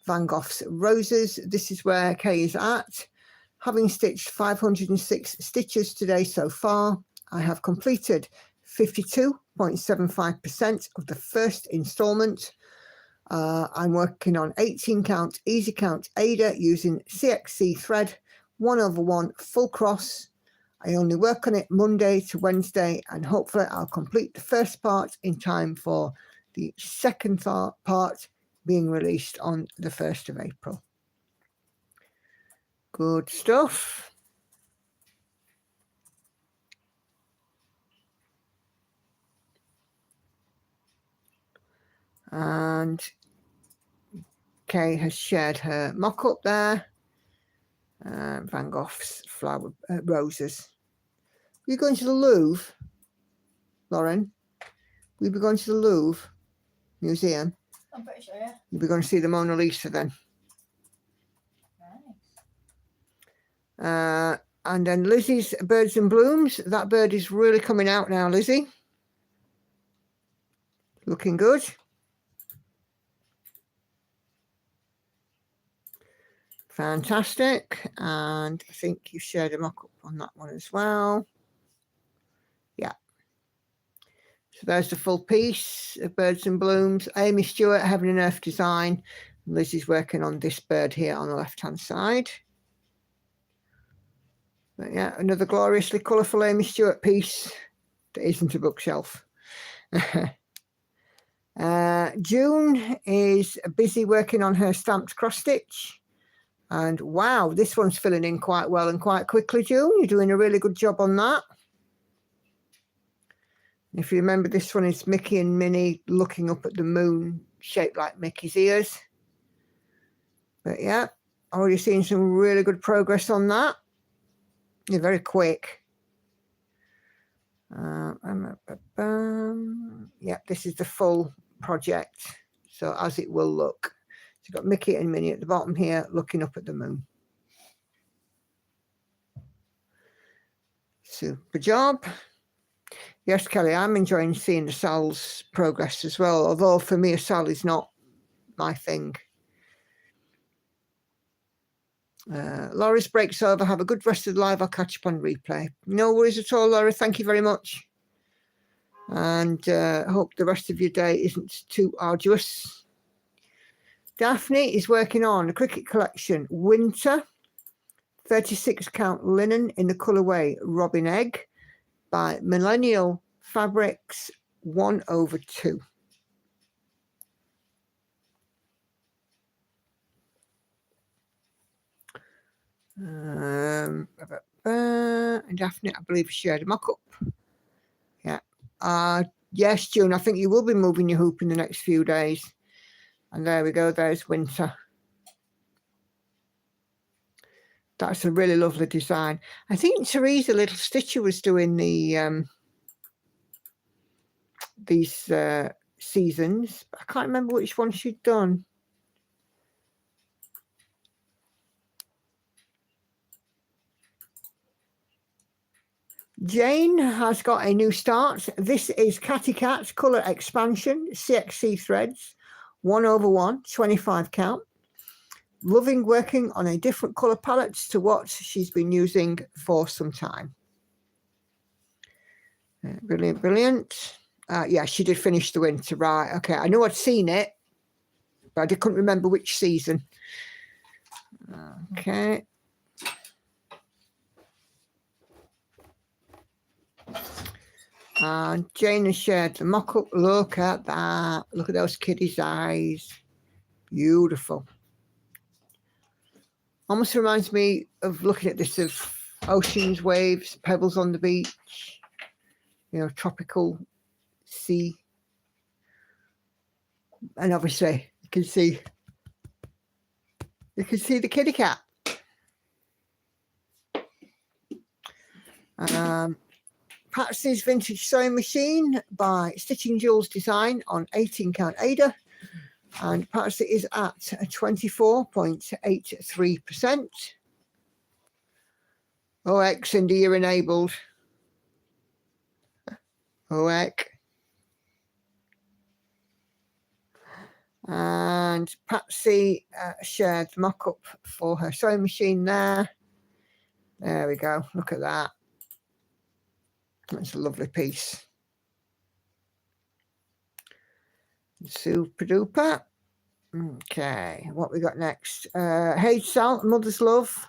Van Gogh's Roses. This is where Kay is at. Having stitched 506 stitches today so far, I have completed 52.75% of the first instalment. I'm working on 18 count, easy count Ada using CXC thread, 1 over 1 full cross. I only work on it Monday to Wednesday, and hopefully I'll complete the first part in time for the second part being released on the 1st of April. Good stuff. And Kay has shared her mock-up there. Van Gogh's flower roses. Are you going to the Louvre, Lauren? We'll be going to the Louvre Museum. I'm pretty sure, yeah. You'll be going to see the Mona Lisa then. Nice. And then Lizzie's Birds and Blooms. That bird is really coming out now, Lizzie. Looking good. Fantastic. And I think you shared a mock-up on that one as well. Yeah. So there's the full piece of Birds and Blooms. Amy Stewart, Heaven and Earth Design. Lizzie's working on this bird here on the left-hand side. But yeah, another gloriously colourful Amy Stewart piece that isn't a bookshelf. June is busy working on her stamped cross stitch. And wow, this one's filling in quite well and quite quickly, June. You're doing a really good job on that. If you remember, this one is Mickey and Minnie looking up at the moon, shaped like Mickey's ears. But yeah, already seeing some really good progress on that. You're very quick. Yeah, this is the full project. So as it will look. You've got Mickey and Minnie at the bottom here looking up at the moon. Super job. Yes, Kelly, I'm enjoying seeing the Sal's progress as well, although for me a Sal is not my thing. Laura's breaks over. Have a good rest of the live. I'll catch up on replay. No worries at all, Laura. Thank you very much. And hope the rest of your day isn't too arduous. Daphne is working on a cricket collection, Winter, 36 count linen in the colourway Robin Egg by Millennial Fabrics 1/2. And Daphne, I believe, shared a mock-up. Yeah. Yes, June, I think you will be moving your hoop in the next few days. And there we go, there's Winter. That's a really lovely design. I think Teresa Little Stitcher was doing the these seasons. I can't remember which one she'd done. Jane has got a new start. This is Catty Cat Colour Expansion CXC threads, 1/1, 25 count. Loving working on a different colour palette to what she's been using for some time. Brilliant, brilliant. Yeah, she did finish the Winter, right. Okay, I know I'd seen it, but I couldn't remember which season. Okay. And Jane has shared the mock-up. Look at that. Look at those kiddies' eyes. Beautiful. Almost reminds me of looking at this of oceans, waves, pebbles on the beach. You know, tropical sea. And obviously you can see the kitty cat. Patsy's Vintage Sewing Machine by Stitching Jules Design on 18 count Ada, and Patsy is at 24.83%. OX, Cindy, you're enabled. OX. And Patsy shared the mock-up for her sewing machine there. There we go. Look at that. That's a lovely piece. Super duper. Okay, what we got next? Hey Sal, Mother's Love,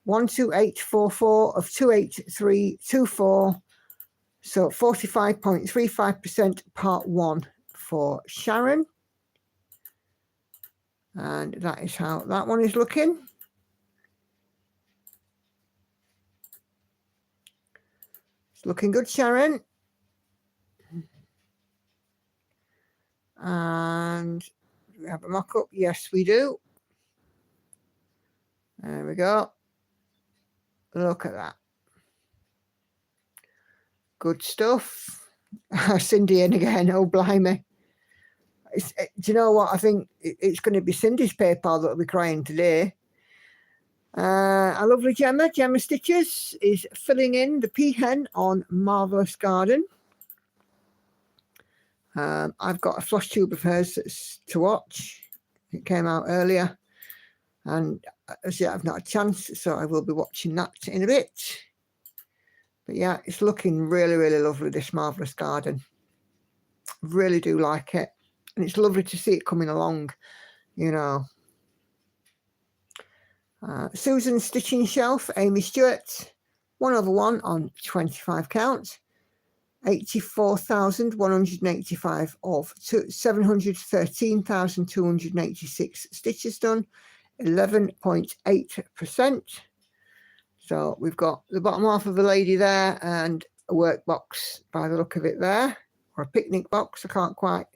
12844 of 28324. So 45.35% part 1 for Sharon. And that is how that one is looking. It's looking good, Sharon. And do we have a mock-up? Yes, we do. There we go. Look at that. Good stuff. Cindy in again. Oh, blimey. Do you know what? I think it's going to be Cindy's PayPal that will be crying today. Our lovely Gemma Stitches is filling in the peahen on Marvellous Garden. I've got a flush tube of hers that's to watch. It came out earlier, and as yet I've not a chance, so I will be watching that in a bit. But yeah, it's looking really, really lovely, this Marvellous Garden. Really do like it, and it's lovely to see it coming along, you know. Susan's Stitching Shelf, Amy Stewart, 1/1 on 25 count. 84,185 of 713,286 stitches done, 11.8%. So we've got the bottom half of a lady there and a workbox by the look of it there, or a picnic box. I can't quite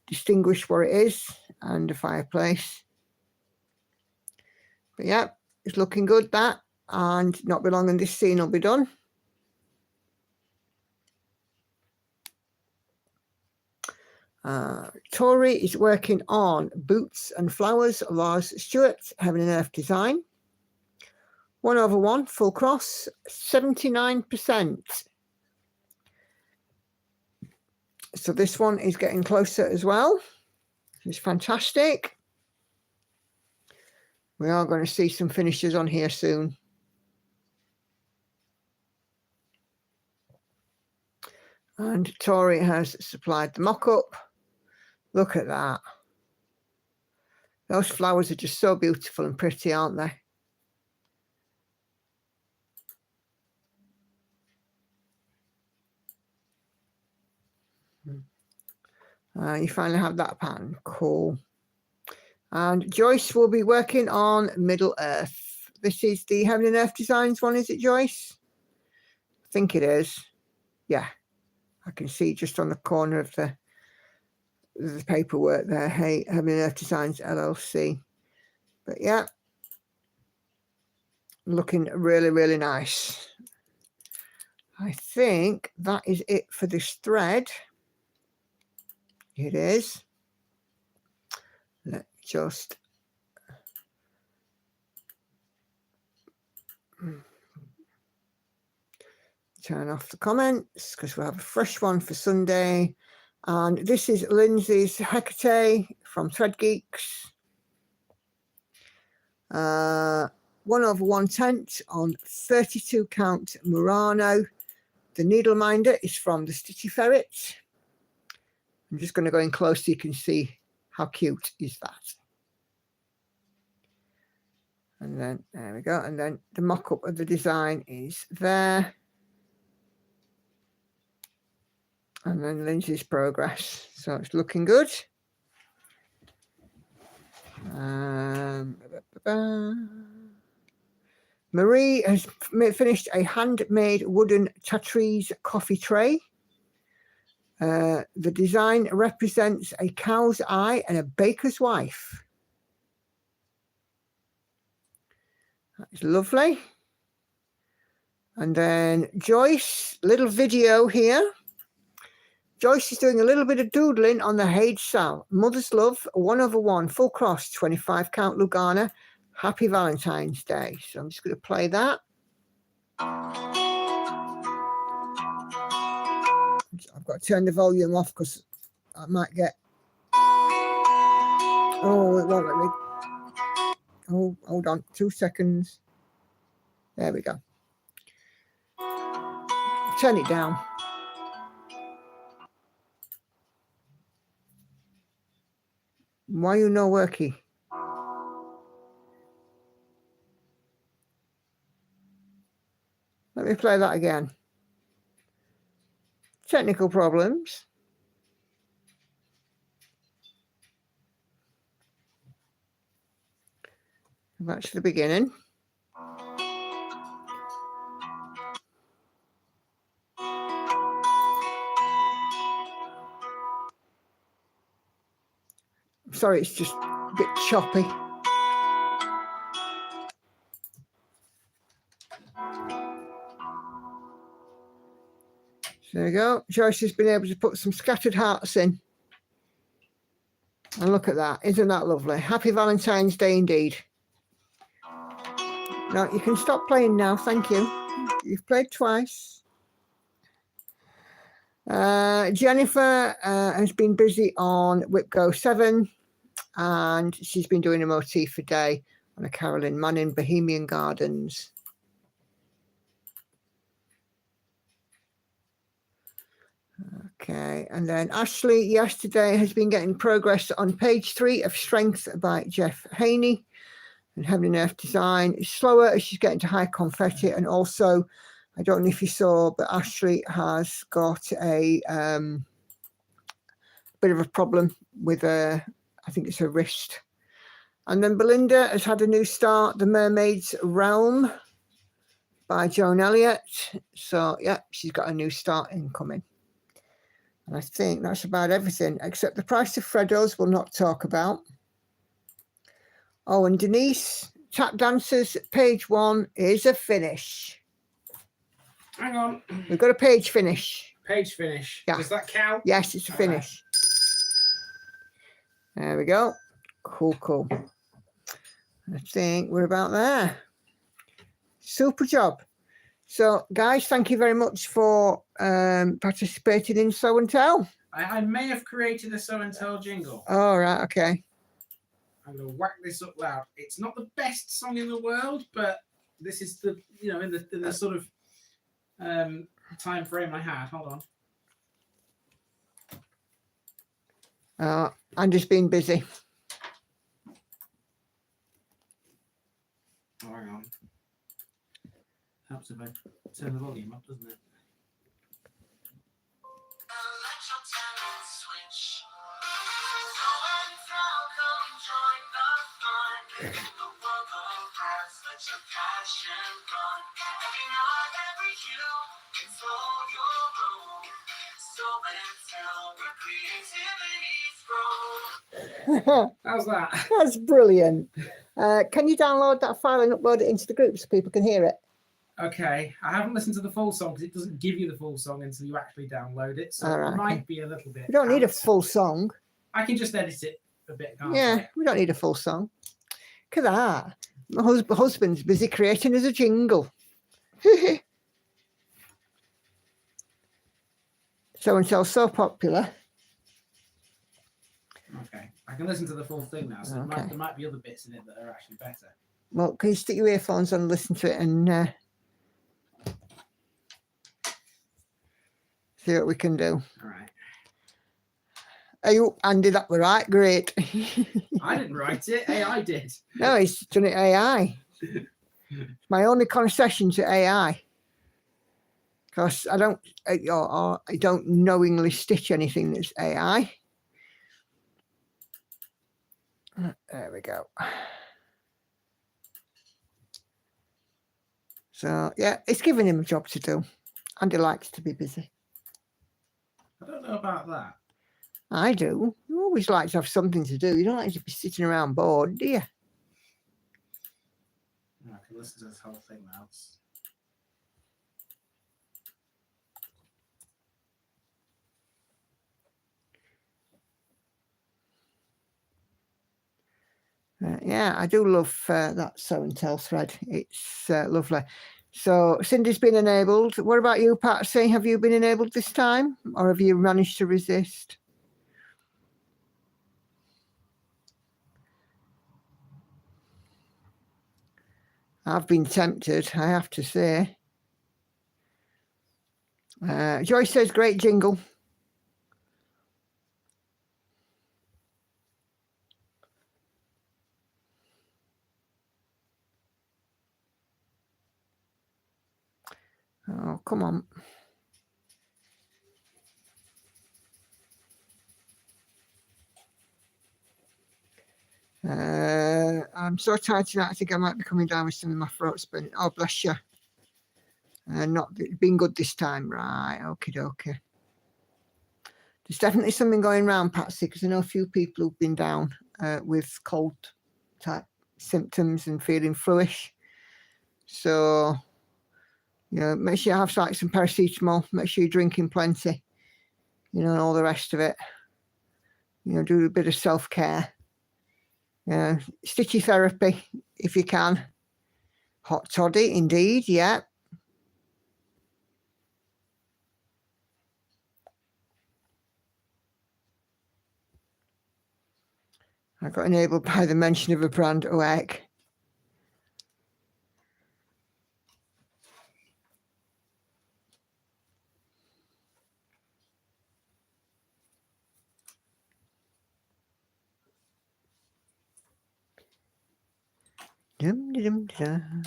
distinguish what it is, and a fireplace. But yeah, it's looking good, that, and not be long and this scene will be done. Tori is working on Boots and Flowers, Lars Stewart, Heaven and Earth Design. 1/1, full cross, 79%. So this one is getting closer as well. It's fantastic. We are going to see some finishes on here soon. And Tori has supplied the mock-up. Look at that. Those flowers are just so beautiful and pretty, aren't they? You finally have that pattern. Cool. And Joyce will be working on Middle Earth. This is the Heaven and Earth Designs one, is it, Joyce? I think it is. Yeah. I can see just on the corner of the paperwork there. Hey, Heaven and Earth Designs LLC. But yeah, looking really, really nice. I think that is it for this thread. It is. Let's just turn off the comments because we'll have a fresh one for Sunday. And this is Lindsay's Hecate from Thread Geeks. 1/1/10 on 32 count Murano. The needle minder is from the Stitchy Ferret. I'm just going to go in close so you can see how cute is that. And then there we go. And then the mock-up of the design is there. And then Lindsay's progress. So it's looking good. Marie has finished a handmade wooden Tatrice coffee tray. The design represents a cow's eye and a baker's wife. That's lovely. And then Joyce, little video here. Joyce is doing a little bit of doodling on the Hage Sal. Mother's Love, 1/1, full cross, 25 count Lugana. Happy Valentine's Day. So I'm just going to play that. I've got to turn the volume off because I might get... Oh, it won't let me. Oh, hold on. 2 seconds. There we go. Turn it down. Why you no worky? Let me play that again. Technical problems. Back to the beginning. Sorry, it's just a bit choppy. There we go. Joyce has been able to put some scattered hearts in. And look at that. Isn't that lovely? Happy Valentine's Day indeed. Now, you can stop playing now. Thank you. You've played twice. Jennifer has been busy on Whipgo 7. And she's been doing a motif a day on a Carolyn Manning Bohemian Gardens. Okay, and then Ashley yesterday has been getting progress on page 3 of Strength by Jeff Haney. And Heaven and Earth Design is slower as she's getting to high confetti. And also, I don't know if you saw, but Ashley has got a bit of a problem with I think it's her wrist. And then Belinda has had a new start, The Mermaid's Realm by Joan Elliott. So, yeah, she's got a new start incoming. And I think that's about everything, except the price of Freddo's we'll not talk about. Oh, and Denise, Tap Dancers, page 1 is a finish. Hang on. We've got a page finish. Page finish. Yeah. Does that count? Yes, it's a finish. There we go. Cool, cool. I think we're about there. Super job. So, guys, thank you very much for participating in Show and Tell. I may have created a Show and Tell jingle. All right, okay. I'm gonna whack this up loud. It's not the best song in the world, but this is the in the sort of time frame I had. Hold on. I'm just being busy. Oh, hang on. Helps if I turn the volume up, doesn't it? How's that? That's brilliant. Can you download that file and upload it into the group so people can hear it? Okay, I haven't listened to the full song because it doesn't give you the full song until you actually download it, so All right, it might be a little bit. We don't need a out. full song. I can just edit it a bit. Can't Yeah, I? we don't need a full song. Look at that. My husband's busy creating us a jingle. Show and Tell so popular. Okay, I can listen to the full thing now, so Okay. there might be other bits in it that are actually better. Well, can you stick your earphones on and listen to it and see what we can do? All right. Are you, Andy, that were right? Great. I didn't write it. AI did. No, he's done it AI. My only concession to AI. Because I don't knowingly stitch anything that's AI. There we go. So, yeah, it's giving him a job to do. Andy likes to be busy. I don't know about that. I do. You always like to have something to do. You don't like to be sitting around bored, do you? I can listen to this whole thing now. Yeah, I do love that Show and Tell thread. It's lovely. So Cindy's been enabled. What about you, Patsy? Have you been enabled this time, or have you managed to resist? I've been tempted, I have to say. Joyce says, great jingle. Oh, come on. I'm so tired tonight. I think I might be coming down with some of my throat spinning. Oh, bless you. Not been good this time. Right. Okay, okay. There's definitely something going around, Patsy, because I know a few people who've been down with cold type symptoms and feeling fluish. So, you know, make sure you have like some paracetamol. Make sure you're drinking plenty, you know, and all the rest of it. You know, do a bit of self-care. Stitchy therapy if you can. Hot toddy, indeed, yeah. I got enabled by the mention of a brand. Oh, heck. Dum, dum, dum.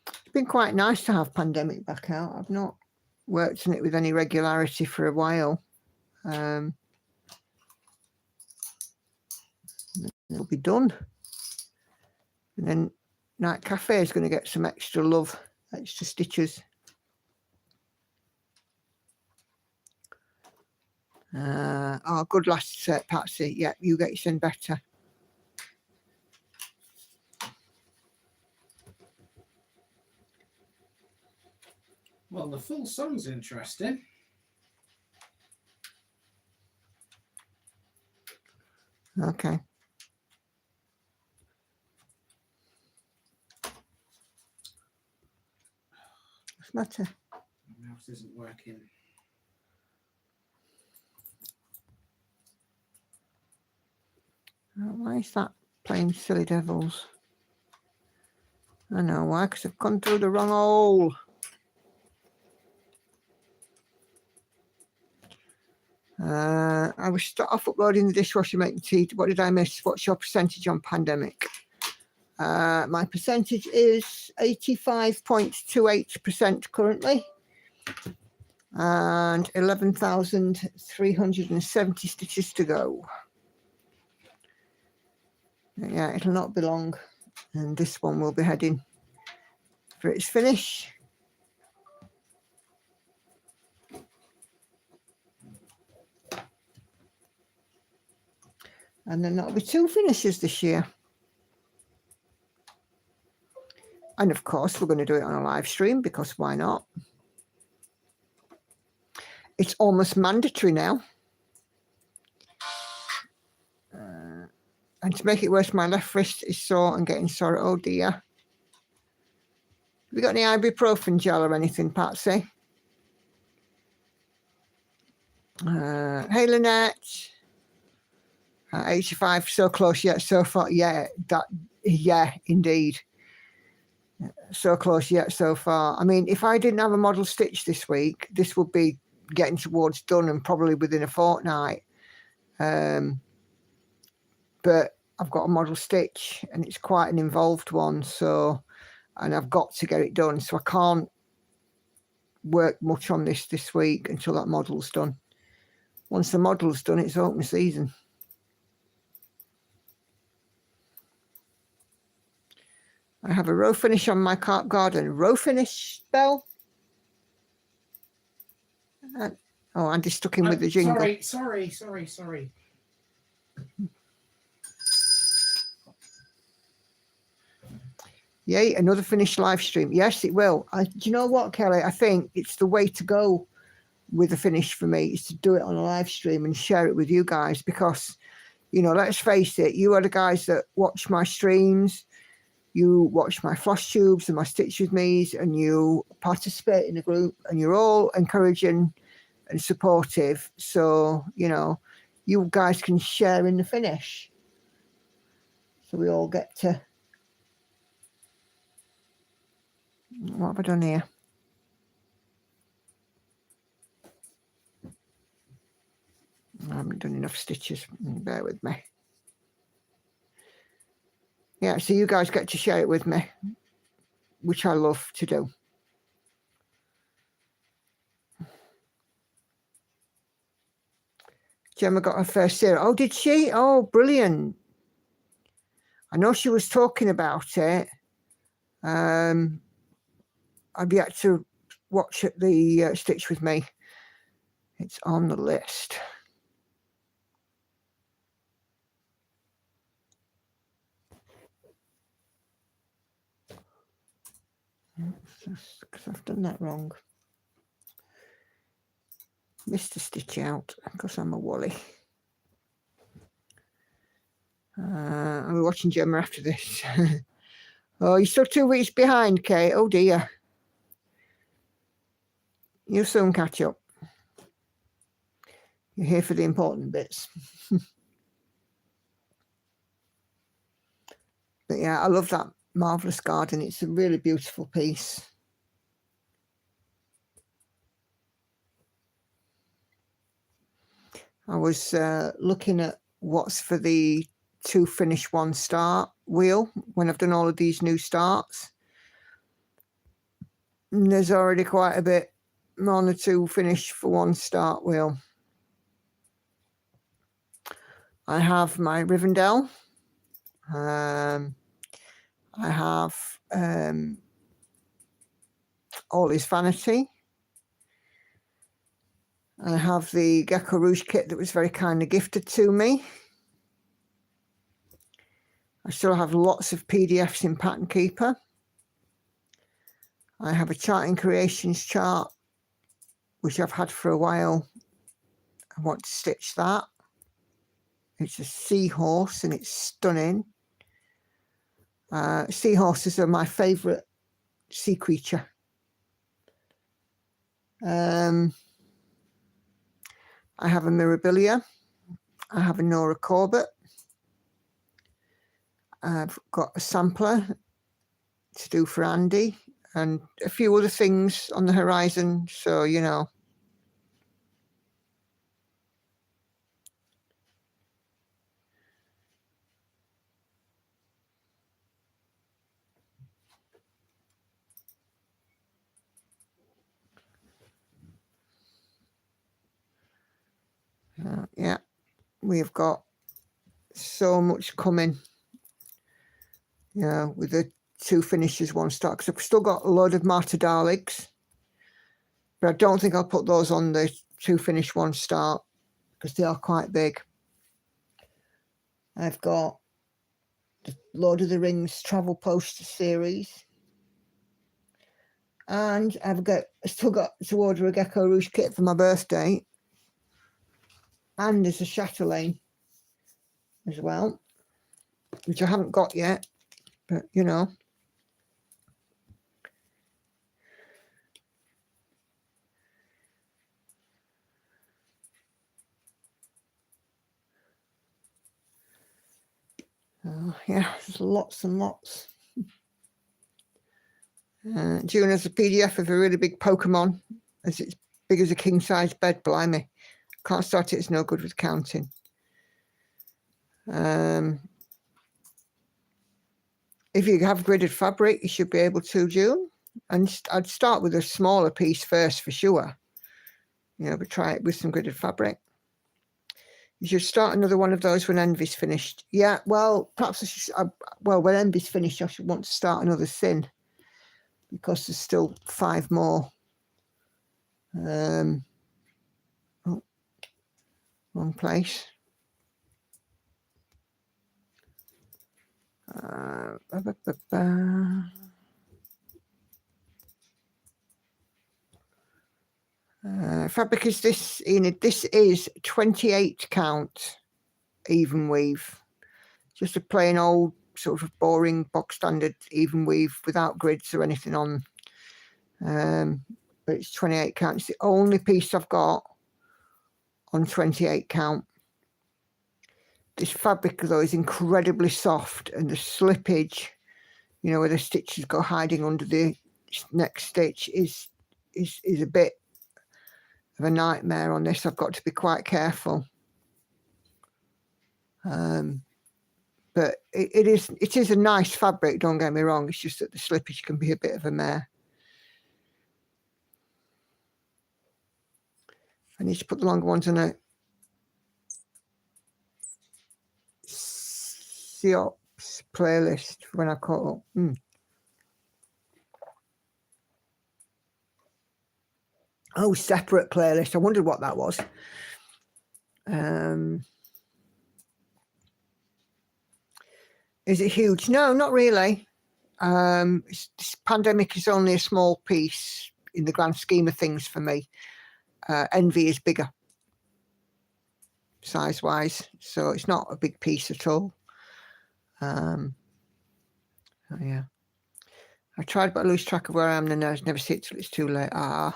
It's been quite nice to have Pandemic back out. I've not worked on it with any regularity for a while. It'll be done. And then Night Cafe is going to get some extra love, extra stitches. Oh, good last Patsy. Yeah, you get yourself better. the full song's interesting. Okay. What's the matter? My mouse isn't working. Oh, why is that playing Silly Devils? I know why, because I've gone through the wrong hole. I was start off uploading the dishwasher making tea. What did I miss? What's your percentage on pandemic? My percentage is 85.28% currently, and 11,370 stitches to go. Yeah, it'll not be long, and this one will be heading for its finish. And then that'll be 2 finishes this year. And of course, we're going to do it on a live stream, because why not? It's almost mandatory now. And to make it worse, my left wrist is sore and getting sore. Oh dear. Have you got any ibuprofen gel or anything, Patsy? Hey, Lynette. 85, so close yet so far. Yeah, indeed. So close yet so far. I mean, if I didn't have a model stitch this week, this would be getting towards done and probably within a fortnight. But I've got a model stitch and it's quite an involved one, so, and I've got to get it done, so I can't work much on this week until that model's done. Once the model's done, it's open season. I have a row finish on my carp garden. Row finish, Belle? Oh, Andy stuck in with the jingle. Sorry. Yay, another finished live stream. Yes, it will. Do you know what, Kelly? I think it's the way to go with a finish for me, is to do it on a live stream and share it with you guys, because, you know, let's face it, you are the guys that watch my streams, you watch my floss tubes and my stitch with me's, and you participate in the group, and you're all encouraging and supportive. So, you know, you guys can share in the finish. So we all get to... What have I done here? I haven't done enough stitches. Bear with me. Yeah, so you guys get to share it with me, which I love to do. Gemma got her first series. Oh, did she? Oh, brilliant. I know she was talking about it. I've yet to watch the Stitch With Me. It's on the list. Because I've done that wrong. Missed a stitch out because I'm a wally. I'll be watching Gemma after this. Oh, you're still 2 weeks behind, Kate. Oh dear. You'll soon catch up. You're here for the important bits. But yeah, I love that Marvellous Garden. It's a really beautiful piece. I was looking at what's for the 2 finish 1 start wheel when I've done all of these new starts. And there's already quite a bit on the 2 finish for 1 start wheel. I have my Rivendell. I have All Is Vanity. I have the Gecko Rouge kit that was very kindly gifted to me. I still have lots of PDFs in Pattern Keeper. I have a Charting Creations chart which I've had for a while. I want to stitch that. It's a seahorse and it's stunning. Seahorses are my favourite sea creature. I have a Mirabilia. I have a Nora Corbett. I've got a sampler to do for Andy and a few other things on the horizon. So, you know. Yeah, we've got so much coming. Yeah, with the 2 finishes, 1 start. Because I've still got a load of Marta Daleks, but I don't think I'll put those on the 2 finish, 1 start because they are quite big. I've got the Lord of the Rings travel poster series, and I still got to order a Gecko Rouge kit for my birthday, and there's a Chatelaine as well, which I haven't got yet, but you know. Yeah, there's lots and lots. June has a PDF of a really big Pokemon. As it's big as a king-size bed, blimey. Can't start it, it's no good with counting. If you have gridded fabric, you should be able to, June. And I'd start with a smaller piece first for sure. You know, but try it with some gridded fabric. You should start another one of those when Envy's finished. Yeah, well, perhaps I should, when Envy's finished, I should want to start another sin because there's still 5 more. Oh, wrong place. Fabric is this, Enid. This is 28 count even weave. Just a plain old sort of boring box standard even weave without grids or anything on. But it's 28 count. It's the only piece I've got on 28 count. This fabric though is incredibly soft, and the slippage, you know, where the stitches go hiding under the next stitch is a bit of a nightmare on this. I've got to be quite careful. But it is a nice fabric, don't get me wrong. It's just that the slippage can be a bit of a mare. I need to put the longer ones on a SEOPS playlist when I caught up. Oh, separate playlist. I wondered what that was. Is it huge? No, not really. This pandemic is only a small piece in the grand scheme of things for me. Envy is bigger size-wise, so it's not a big piece at all. Yeah. I tried, but I lose track of where I am and I never see it till it's too late. I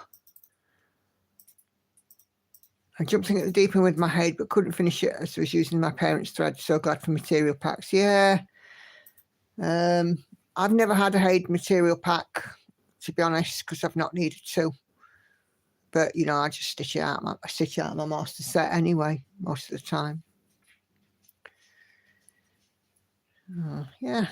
jumped in at the deep end with my head, but couldn't finish it as I was using my parents' thread. So glad for material packs. Yeah. I've never had a Haid material pack, to be honest, because I've not needed to. But you know, I just stitch it out. I stitch out my master set anyway, most of the time. Yeah.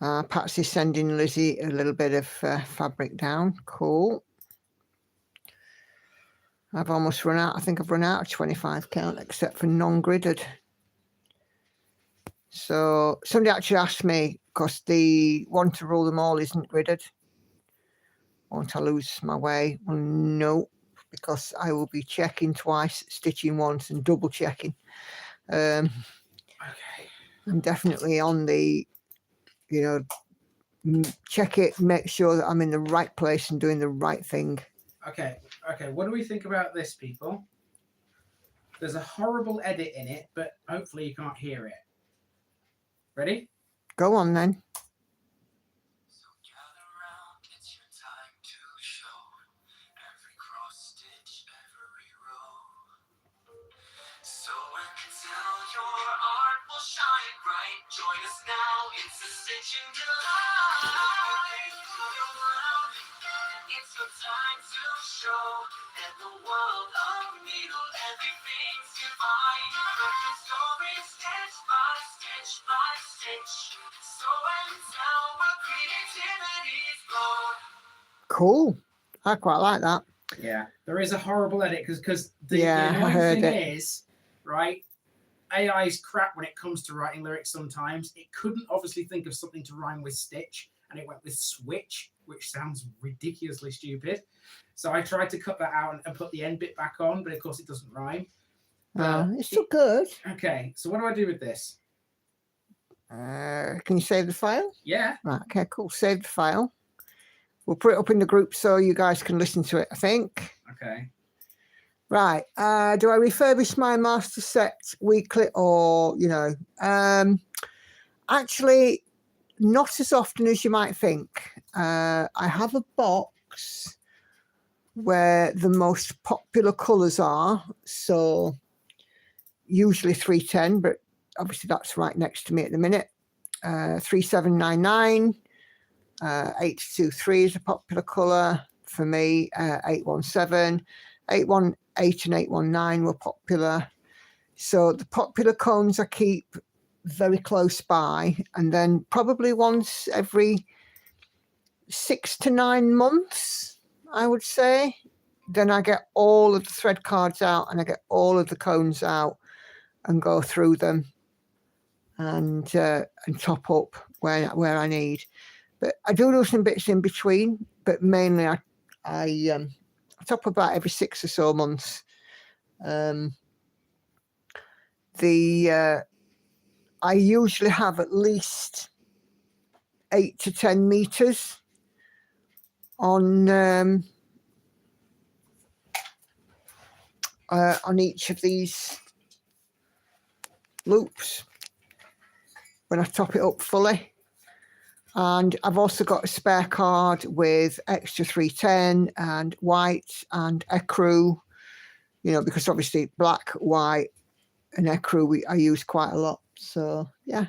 Patsy's sending Lizzie a little bit of fabric down. Cool. I've almost run out. I think I've run out of 25 count, except for non-gridded. So somebody actually asked me, because the one to rule them all isn't gridded. Won't I lose my way? Well, no, because I will be checking twice, stitching once, and double checking. Okay. I'm definitely on the, check it, make sure that I'm in the right place and doing the right thing. Okay. What do we think about this, people? There's a horrible edit in it, but hopefully you can't hear it. Ready? Go on then. So gather round, it's your time to show every cross stitch, every row. So when you tell your art will shine bright, join us now, it's a stitching delight. Gather round, it's your time to show, and the world of needle, everything's divine. The story stitch by stitch by stitch. So and tell where creativity's grown. Cool. I quite like that. Yeah. There is a horrible edit because the Yeah, I annoying heard thing it. is, right? AI's crap when it comes to writing lyrics sometimes. It couldn't obviously think of something to rhyme with stitch, and it went with switch, which sounds ridiculously stupid. So I tried to cut that out and put the end bit back on, but of course it doesn't rhyme. It's still good. Okay, so what do I do with this? Can you save the file? Yeah. Right, okay, cool. Save the file. We'll put it up in the group so you guys can listen to it, I think. Okay. Right. Do I refurbish my master set weekly or, actually not as often as you might think. I have a box where the most popular colours are. So usually 310, but obviously that's right next to me at the minute. 3799, 823 is a popular colour for me. 817, 818 and 819 were popular. So the popular cones I keep very close by, and then probably once every 6 to 9 months, I would say. Then I get all of the thread cards out and I get all of the cones out and go through them and top up where I need. But I do some bits in between, but mainly I top about every 6 or so months. I usually have at least 8 to 10 meters on each of these loops when I top it up fully. And I've also got a spare card with extra 310 and white and ecru, because obviously black, white and ecru I use quite a lot. So yeah,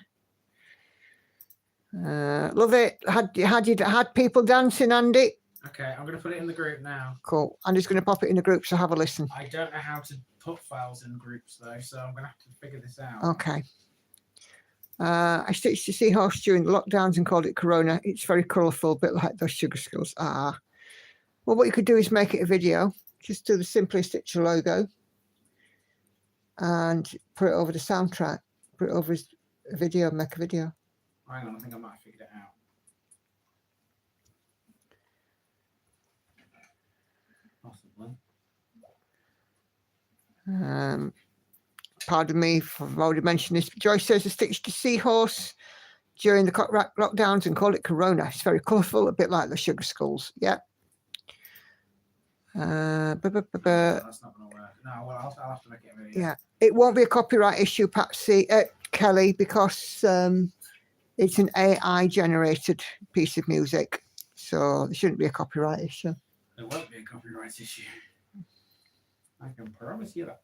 love it. Had people dancing, Andy? Okay, I'm going to put it in the group now. Cool. Andy's going to pop it in the group, so have a listen. I don't know how to put files in groups though, so I'm going to have to figure this out. Okay. I stitched the seahorse during the lockdowns and called it Corona. It's very colourful, a bit like those sugar skulls. Well, what you could do is make it a video. Just do the Simply Stitch logo and put it over the soundtrack. Put it over a video, make a video. Hang on, I think I might have figured it out. Possibly. Pardon me if I've already mentioned this. Joyce says I stitched a seahorse during the lockdowns and called it Corona. It's very colourful, a bit like the sugar skulls. Yeah. That's not going to work. No, well, I'll have to make it a video. Yeah. It won't be a copyright issue, Kelly, because it's an AI generated piece of music. So there shouldn't be a copyright issue. There won't be a copyright issue. I can promise you that.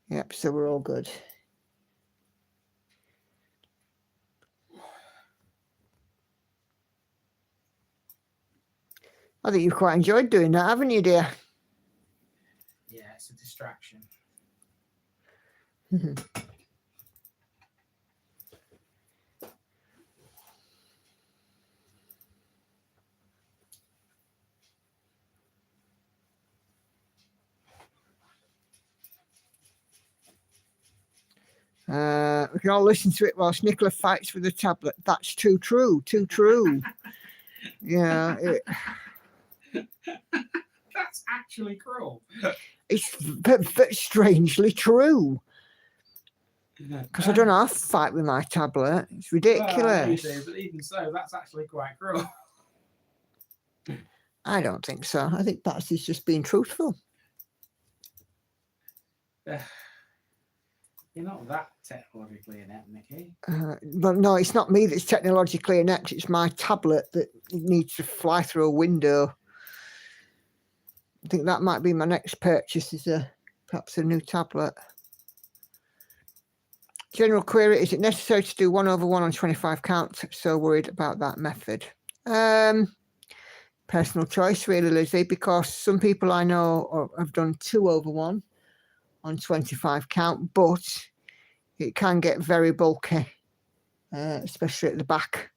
Yep, so we're all good. I think you've quite enjoyed doing that, haven't you, dear? Yeah, it's a distraction. We can all listen to it whilst Nicola fights with the tablet. That's too true. Too true. Yeah, That's actually cruel. it's but strangely true. Because I don't have to fight with my tablet. It's Well, I know you ridiculous. do, but even so, that's actually quite cruel. I don't think so. I think Patsy's just being truthful. You're not that technologically inept, Nikki. But no, it's not me that's technologically inept. It's my tablet that needs to fly through a window. I think that might be my next purchase, is perhaps a new tablet. General query, is it necessary to do 1/1 on 25 count? So worried about that method. Personal choice, really, Lizzie, because some people I know have done 2/1 on 25 count, but it can get very bulky, especially at the back.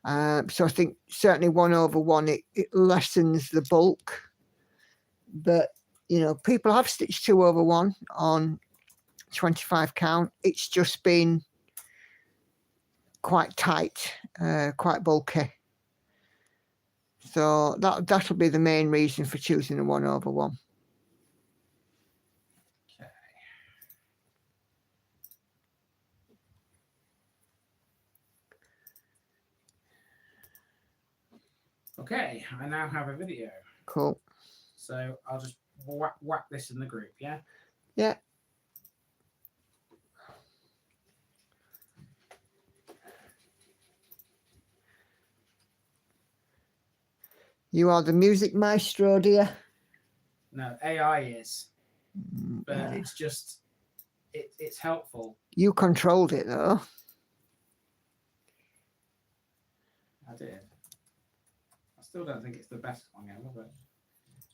So I think certainly 1/1, it lessens the bulk. But, you know, people have stitched 2/1 on 25 count. It's just been quite tight, quite bulky. So that'll be the main reason for choosing a 1/1. Okay, I now have a video. Cool. So I'll just whack this in the group, yeah? Yeah. You are the music maestro, dear. No, AI is, but Yeah. it's just, it's helpful. You controlled it, though. I did. I still don't think it's the best one ever, but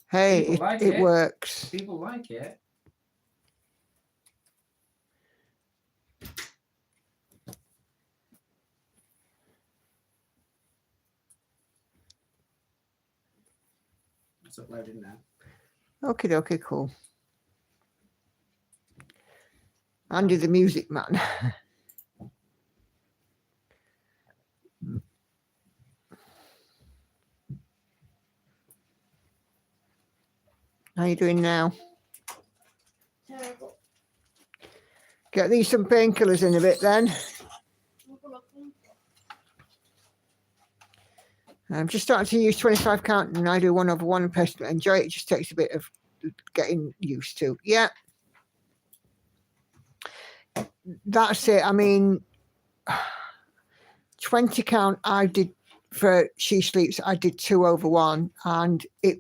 Hey, People like it it. works. people like it. It's uploading now. Okay, cool. Andy the music man. How you doing now? Terrible. Get these some painkillers in a bit then. I'm just starting to use 25 count and I do 1/1 and personally enjoy it. It just takes a bit of getting used to. Yeah. That's it. I mean, 20 count I did for She Sleeps, I did 2/1 and it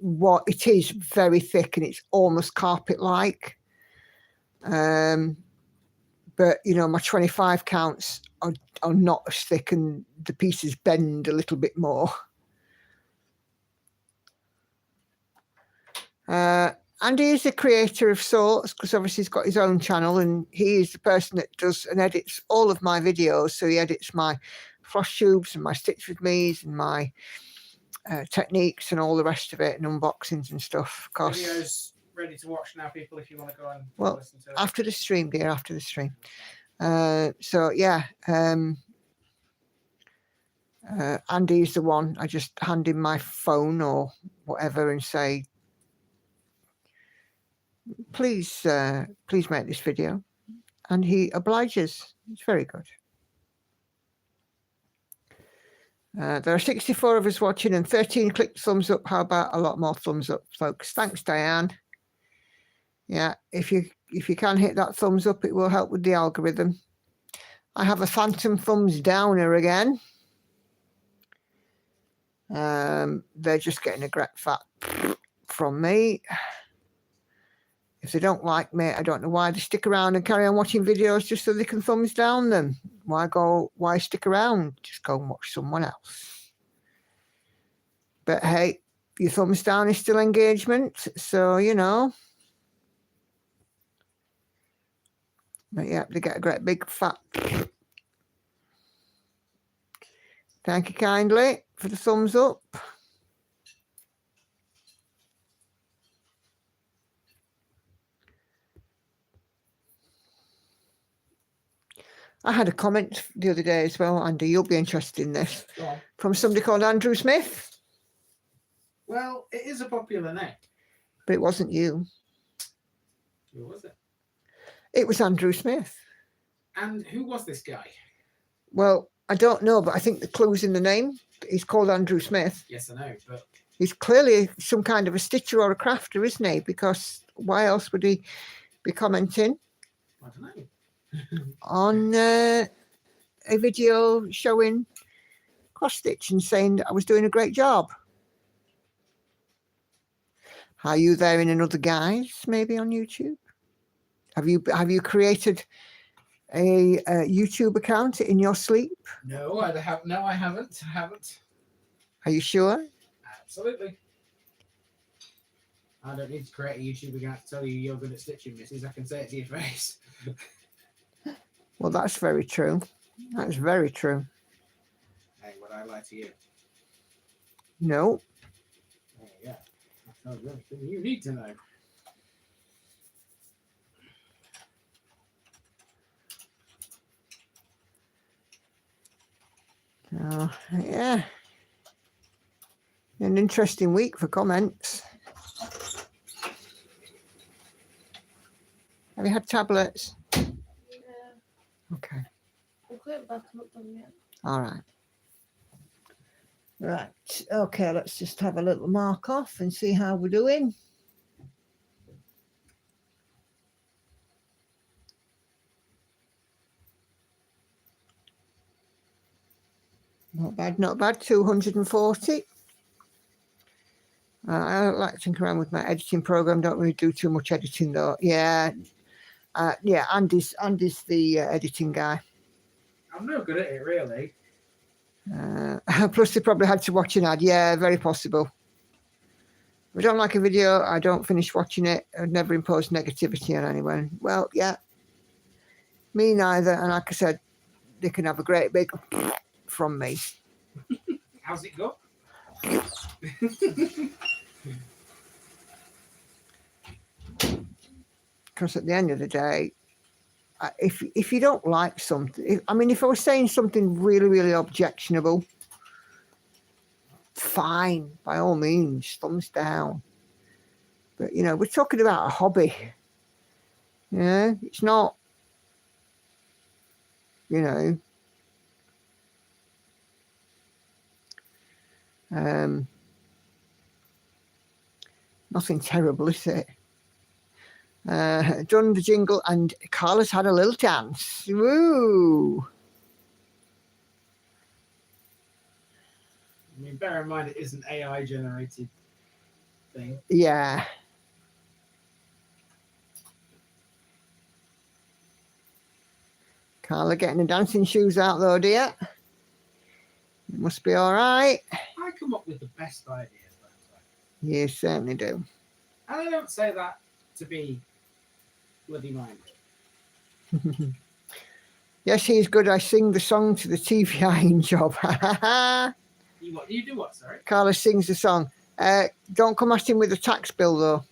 is very thick and it's almost carpet like. But you know, my 25 counts are not as thick and the pieces bend a little bit more. Andy is a creator of sorts because obviously he's got his own channel and he is the person that does and edits all of my videos. So he edits my frost tubes and my stitch with me's and my techniques and all the rest of it and unboxings and stuff. Videos ready to watch now, people, if you want to go and Well, listen to it. after the stream, dear, after the stream. So yeah, Andy's the one. I just hand him my phone or whatever and say, please make this video, and he obliges. It's very good. There are 64 of us watching and 13 click thumbs up. How about a lot more thumbs up, folks? Thanks, Diane. Yeah, if you can hit that thumbs up, it will help with the algorithm. I have a phantom thumbs downer again. They're just getting a great fat from me. If they don't like me, I don't know why they stick around and carry on watching videos just so they can thumbs down them. Why stick around? Just go and watch someone else. But hey, your thumbs down is still engagement, so you know. But yeah, they get a great big fat. Thank you kindly for the thumbs up. I had a comment the other day as well, Andy. You'll be interested in this. Go on. From somebody called Andrew Smith, Well, it is a popular name. but it wasn't you. Who was it? It was Andrew Smith. And who was this guy? Well, I don't know, but I think the clue's in the name. He's called Andrew Smith. Yes, I know, but He's clearly some kind of a stitcher or a crafter, isn't he? Because why else would he be commenting I don't know. on a video showing cross stitch and saying that I was doing a great job? Are you there in another guise, maybe on YouTube? Have you created a YouTube account in your sleep? No, I haven't. I haven't. Are you sure? Absolutely. I don't need to create a YouTube account to tell you you're good at stitching, missus. I can say it to your face. Well, that's very true. That's very true. Hey, would I lie to you? No. Oh, yeah. I told you everything you need to know. Yeah. An interesting week for comments. Have you had tablets? Yeah. Okay. We'll put it back. I'm not done yet. All right. Right. Okay, let's just have a little mark off and see how we're doing. Not bad, not bad. 240. I don't like to tinker around with my editing program. Don't really do too much editing though. Yeah. Yeah, Andy's the editing guy. I'm no good at it, really. Plus, they probably had to watch an ad. Yeah, very possible. If I don't like a video, I don't finish watching it. I'd never impose negativity on anyone. Well, yeah, me neither. And like I said, they can have a great big from me. How's it go? Because at the end of the day, if you don't like something, if I was saying something really, really objectionable, fine, by all means, thumbs down. But, we're talking about a hobby. Yeah, it's not, nothing terrible, is it? Done the jingle and Carla's had a little dance. Woo! I mean, bear in mind it is an AI generated thing. Yeah. Carla getting the dancing shoes out though, dear. It must be all right. I come up with the best ideas. You certainly do. And I don't say that to be bloody minded. Yes, he's good. I sing the song to the TV eyeing job. You do what, sorry? Carla sings the song. Don't come at him with a tax bill, though.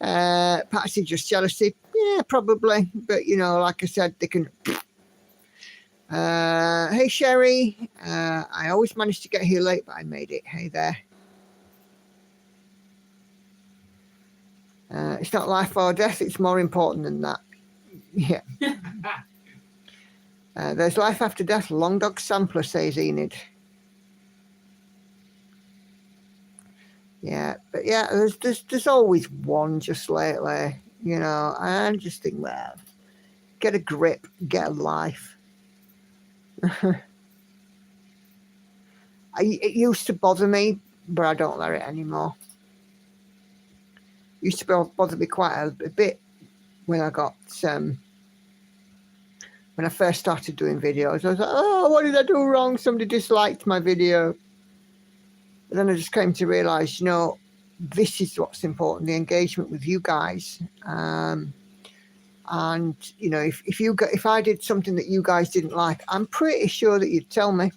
Patsy, just jealousy. Yeah, probably. But, like I said, they can... hey, Sherry. I always manage to get here late, but I made it. Hey there. It's not life or death. It's more important than that. Yeah. There's life after death. Long dog sampler, says Enid. Yeah, but yeah, there's always one just lately, I just think, well, get a grip, get a life. It used to bother me, but I don't let it anymore. It used to bother me quite a bit when I got when I first started doing videos. I was like, oh, what did I do wrong? Somebody disliked my video. But then I just came to realise, this is what's important, the engagement with you guys. And, if I did something that you guys didn't like, I'm pretty sure that you'd tell me.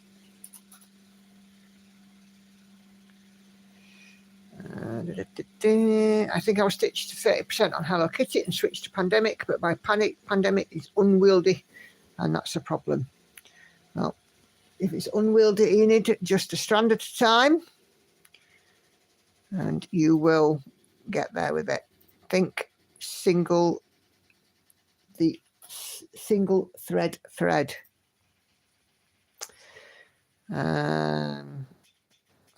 I think I was stitched to 30% on Hello Kitty and switched to Pandemic, but my Pandemic is unwieldy, and that's a problem. Well, if it's unwieldy, you need just a strand at a time, and you will get there with it. Think single thread.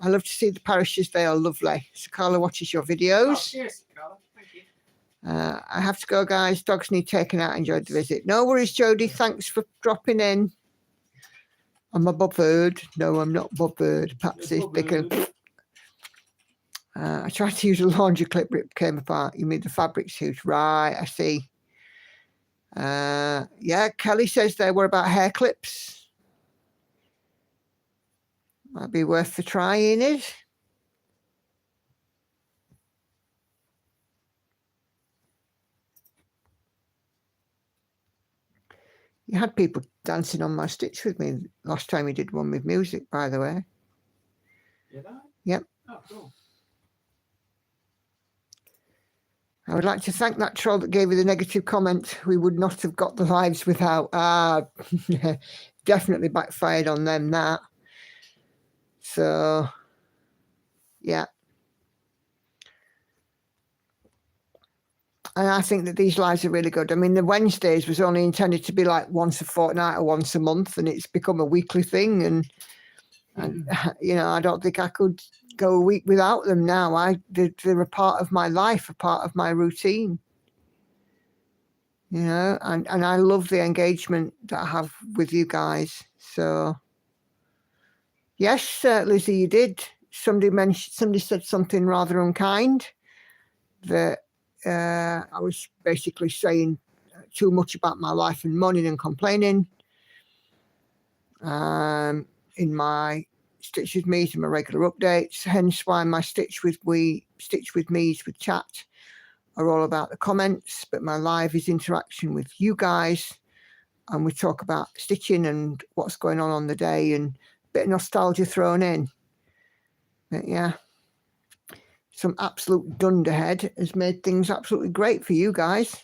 I love to see the parishes. They are lovely. So Carla watches your Oh, videos. cheers, Carla. Thank you. I have to go, guys. Dogs need taken out. Enjoyed the visit. No worries, Jodie. Thanks for dropping in. I'm a bothered. No, I'm not bothered. Patsy's picking. I tried to use a laundry clip, but it came apart. You mean the fabric's huge? Right, I see. Yeah, Kelly says they were about hair clips. Might be worth the trying it. You had people dancing on my stitch with me last time you did one with music, by the way. Did I? Yep. Oh, cool. I would like to thank that troll that gave you the negative comment. We would not have got the lives without. Definitely backfired on them, that. So, yeah. And I think that these lives are really good. I mean, the Wednesdays was only intended to be like once a fortnight or once a month, and it's become a weekly thing. And you know, I don't think I could go a week without them now. They're a part of my life, a part of my routine. You know, and I love the engagement that I have with you guys. So, yes, Lizzie, you did. Somebody said something rather unkind, that I was basically saying too much about my life and moaning and complaining. In my Stitch with Me's and my regular updates, hence why my Stitch with Me's with chat are all about the comments, but my live is interaction with you guys, and we talk about stitching and what's going on the day, and a bit of nostalgia thrown in. But yeah, some absolute dunderhead has made things absolutely great for you guys.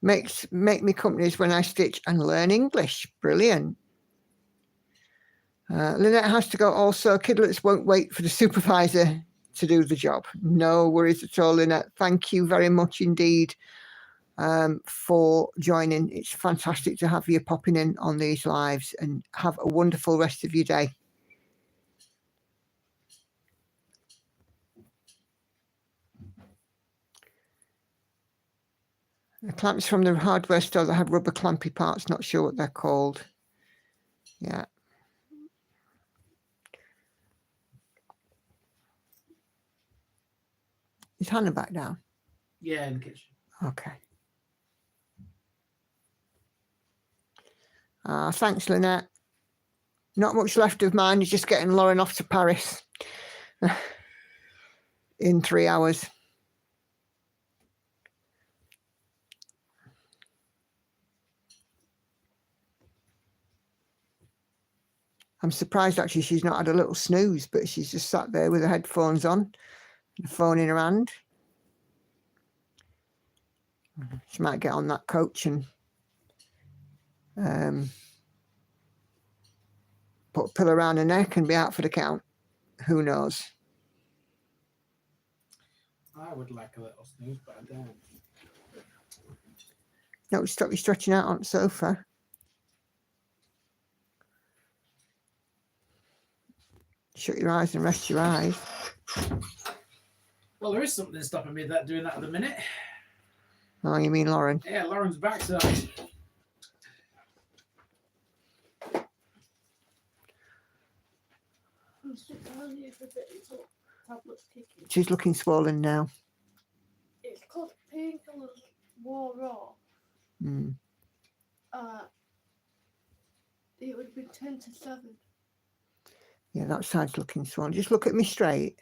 Make me companies when I stitch and learn English. Brilliant. Lynette has to go also. Kidlets won't wait for the supervisor to do the job. No worries at all, Lynette. Thank you very much indeed for joining. It's fantastic to have you popping in on these lives, and have a wonderful rest of your day. The clamps from the hardware store that have rubber clampy parts, not sure what they're called. Yeah. Is Hannah back down? Yeah, in the kitchen. Okay. Thanks, Lynette. Not much left of mine. Is just getting Lauren off to Paris in 3 hours. I'm surprised actually she's not had a little snooze, but she's just sat there with her headphones on, the phone in her hand. She might get on that coach and put a pillow around her neck and be out for the count. Who knows? I would like a little snooze, but I don't. No, stop you stretching out on the sofa. Shut your eyes and rest your eyes. Well, there is something stopping me doing that at the minute. Oh, you mean Lauren? Yeah, Lauren's backside. She's looking swollen now. It's called painkillers wore off. Mm. It would be 10 to 7. Yeah, that side's looking swollen. Just look at me straight.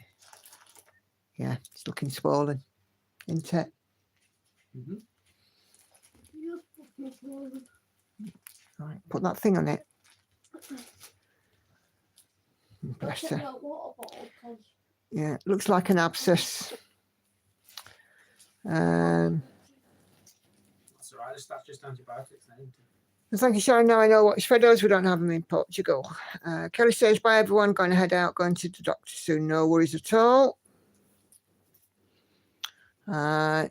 Yeah, it's looking swollen, isn't it? Mm-hmm. Right, put that thing on it. I'll Bless check her. that water bottle because Yeah, looks like an abscess. That's all right. That's just antibiotics. Then, isn't it? Thank you, Sharon. Now I know what. For those who don't have them in Portugal. Kelly says, bye everyone. Going to head out, going to the doctor soon. No worries at all.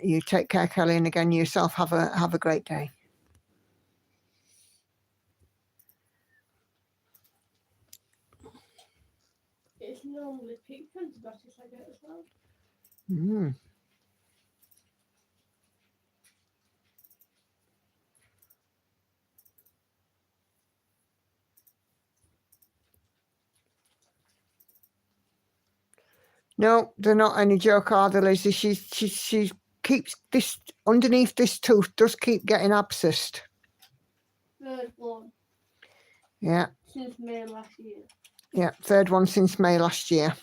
You take care, Kelly, and again yourself have a great day. it's normally pink antibiotics I get as well. Mm. No, they're not any joke, are they, Lizzie? She keeps this underneath this tooth does keep getting abscessed. Third one Yeah, since May last year. yeah, third one since May last year.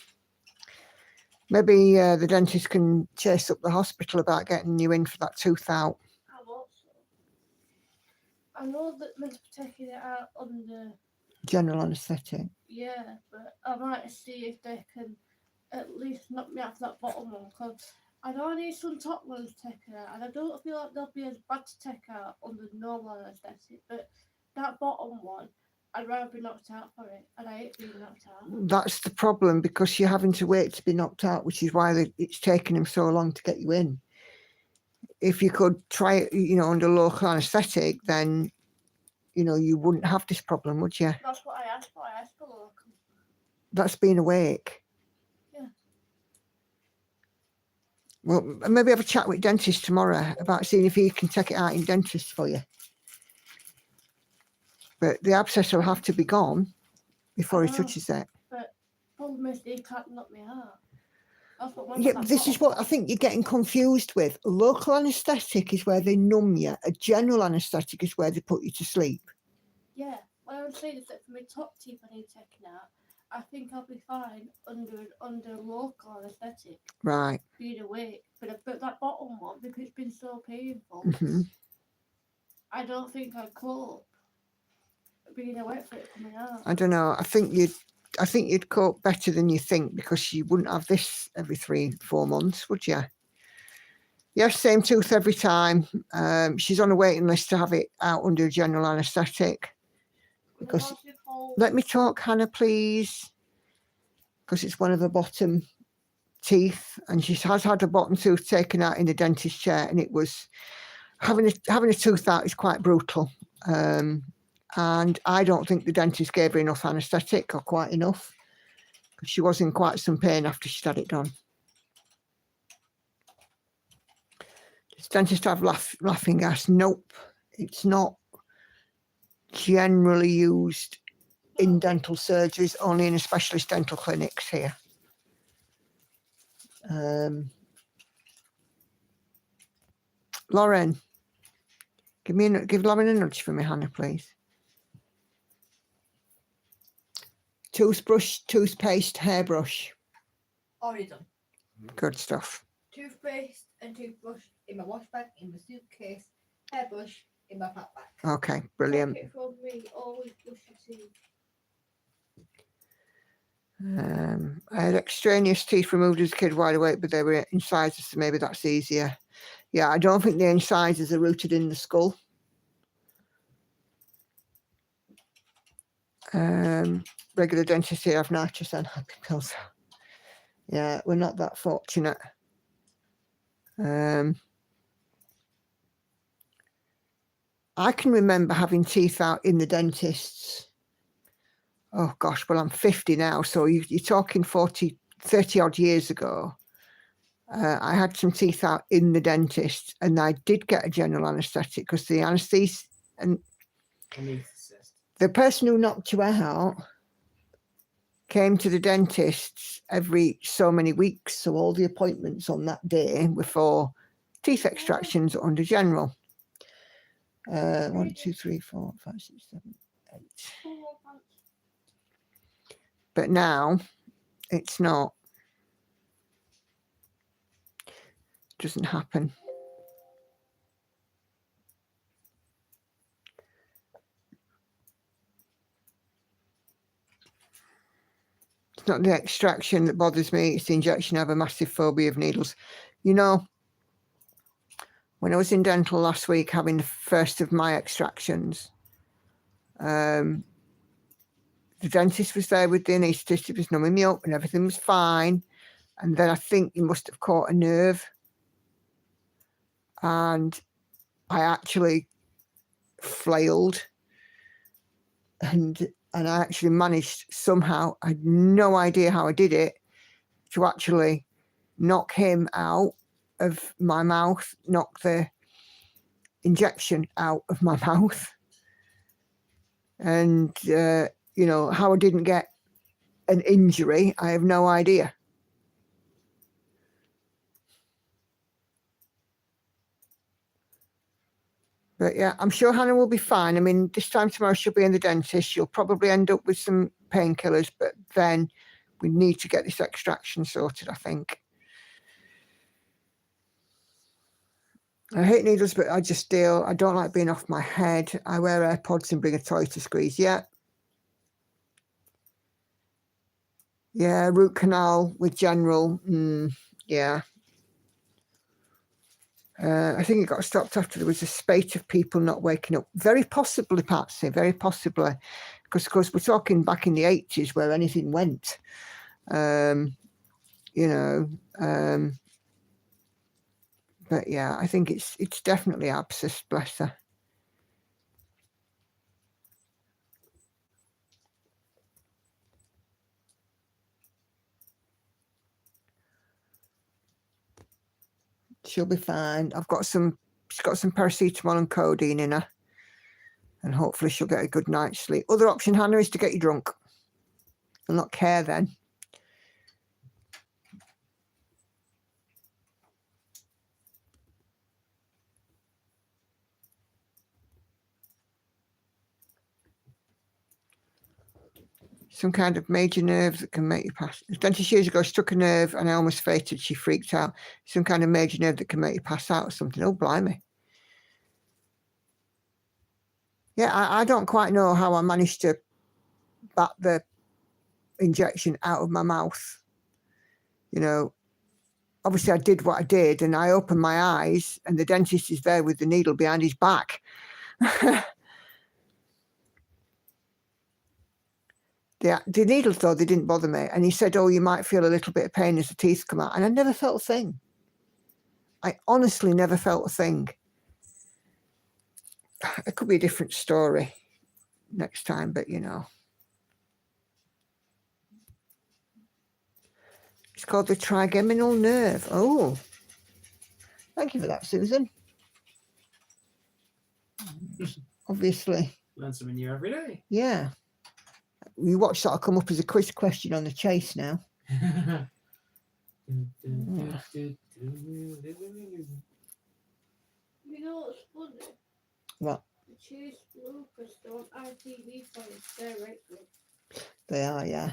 Maybe the dentist can chase up the hospital about getting you in for that tooth out. I hope so. I know that meant to be taking it out under, General anaesthetic. yeah, but I might see if they can at least knock me out for that bottom one because I know I need some top ones taken out and I don't feel like they'll be as bad to take out under normal anaesthetic, but that bottom one, I'd rather be knocked out for it and I hate being knocked out. That's the problem because you're having to wait to be knocked out, which is why it's taking them so long to get you in. If you could try it, under local anaesthetic, then, you wouldn't have this problem, would you? That's what I asked for. I asked for local. That's being awake. Yeah. Well, maybe have a chat with dentist tomorrow about seeing if he can take it out in dentist for you. But the abscess will have to be gone before he touches it. But problem is they can't knock me out. That's what Yeah, this is what I think you're getting confused with. Local anaesthetic is where they numb you. A general anaesthetic is where they put you to sleep. Yeah, what I'm saying is that for my top teeth I need taken out, I think I'll be fine under local anaesthetic, Right. being awake. But that bottom one, because it's been so painful, Hmm. I don't think I'd cope being awake for it coming out. I don't know. I think you'd cope better than you think because you wouldn't have this every 3-4 months, would you? Yes, same tooth every time. She's on a waiting list to have it out under general anaesthetic. Because let me talk, Hannah, please. Because it's one of the bottom teeth, and she has had a bottom tooth taken out in the dentist chair, and it was having a tooth out is quite brutal. And I don't think the dentist gave her enough anaesthetic or quite enough. She was in quite some pain after she'd had it done. Does dentist have laughing gas? Nope, it's not generally used in dental surgeries, only in a specialist dental clinics here. Lauren, give Lauren a nudge for me, Hannah, please. Toothbrush, toothpaste, hairbrush. Already done. Good stuff. Toothpaste and toothbrush in my wash bag, in my suitcase, hairbrush in my backpack. Okay, brilliant. Take it from me, always brush your teeth. I had extraneous teeth removed as a kid wide awake, but they were incisors, so maybe that's easier. Yeah, I don't think the incisors are rooted in the skull. Regular dentists here have nitrous and happy pills. Yeah, we're not that fortunate. I can remember having teeth out in the dentist's. Oh gosh, well I'm 50 now, so you're talking 30 odd years ago. I had some teeth out in the dentist, and I did get a general anaesthetic because the anaesthetist and the person who knocked you out came to the dentist every so many weeks, so all the appointments on that day were for teeth extractions under general. 1, 2, 3, 4, 5, 6, 7, 8. But now it's not. Doesn't happen. It's not the extraction that bothers me, it's the injection. I have a massive phobia of needles. You know, when I was in dental last week having the first of my extractions, the dentist was there with the anaesthetist. He was numbing me up and everything was fine. And then I think he must have caught a nerve. And I actually flailed. And I actually managed somehow, I had no idea how I did it, to actually knock him out of my mouth, knock the injection out of my mouth. And, you know, how I didn't get an injury, I have no idea. But yeah, I'm sure Hannah will be fine. I mean, this time tomorrow she'll be in the dentist. She'll probably end up with some painkillers, but then we need to get this extraction sorted, I think. I hate needles, but I just deal. I don't like being off my head. I wear AirPods and bring a toy to squeeze. Yeah. Yeah, root canal with general. Yeah. I think it got stopped after there was a spate of people not waking up. Very possibly, Patsy, very possibly. Because, of course, we're talking back in the 80s where anything went. You know. But, yeah, I think it's definitely abscess, bless her. She'll be fine. She's got some paracetamol and codeine in her. And hopefully she'll get a good night's sleep. Other option, Hannah, is to get you drunk. I'll not care then. Some kind of major nerve that can make you pass. 20 years ago, struck a nerve and I almost fainted. She freaked out. Some kind of major nerve that can make you pass out or something. Oh, blimey. Yeah, I don't quite know how I managed to bat the injection out of my mouth. You know, obviously I did what I did and I opened my eyes and the dentist is there with the needle behind his back. The needles, though, they didn't bother me. And he said, oh, you might feel a little bit of pain as the teeth come out. And I never felt a thing. I honestly never felt a thing. It could be a different story next time, but, you know. It's called the trigeminal nerve. Oh, thank you for that, Susan. Obviously. Learn something new every day. Yeah. You watch that'll come up as a quiz question on the Chase now. You know what's funny? What? The Chase bloopers don't ITV for it. They're right good. They are, yeah.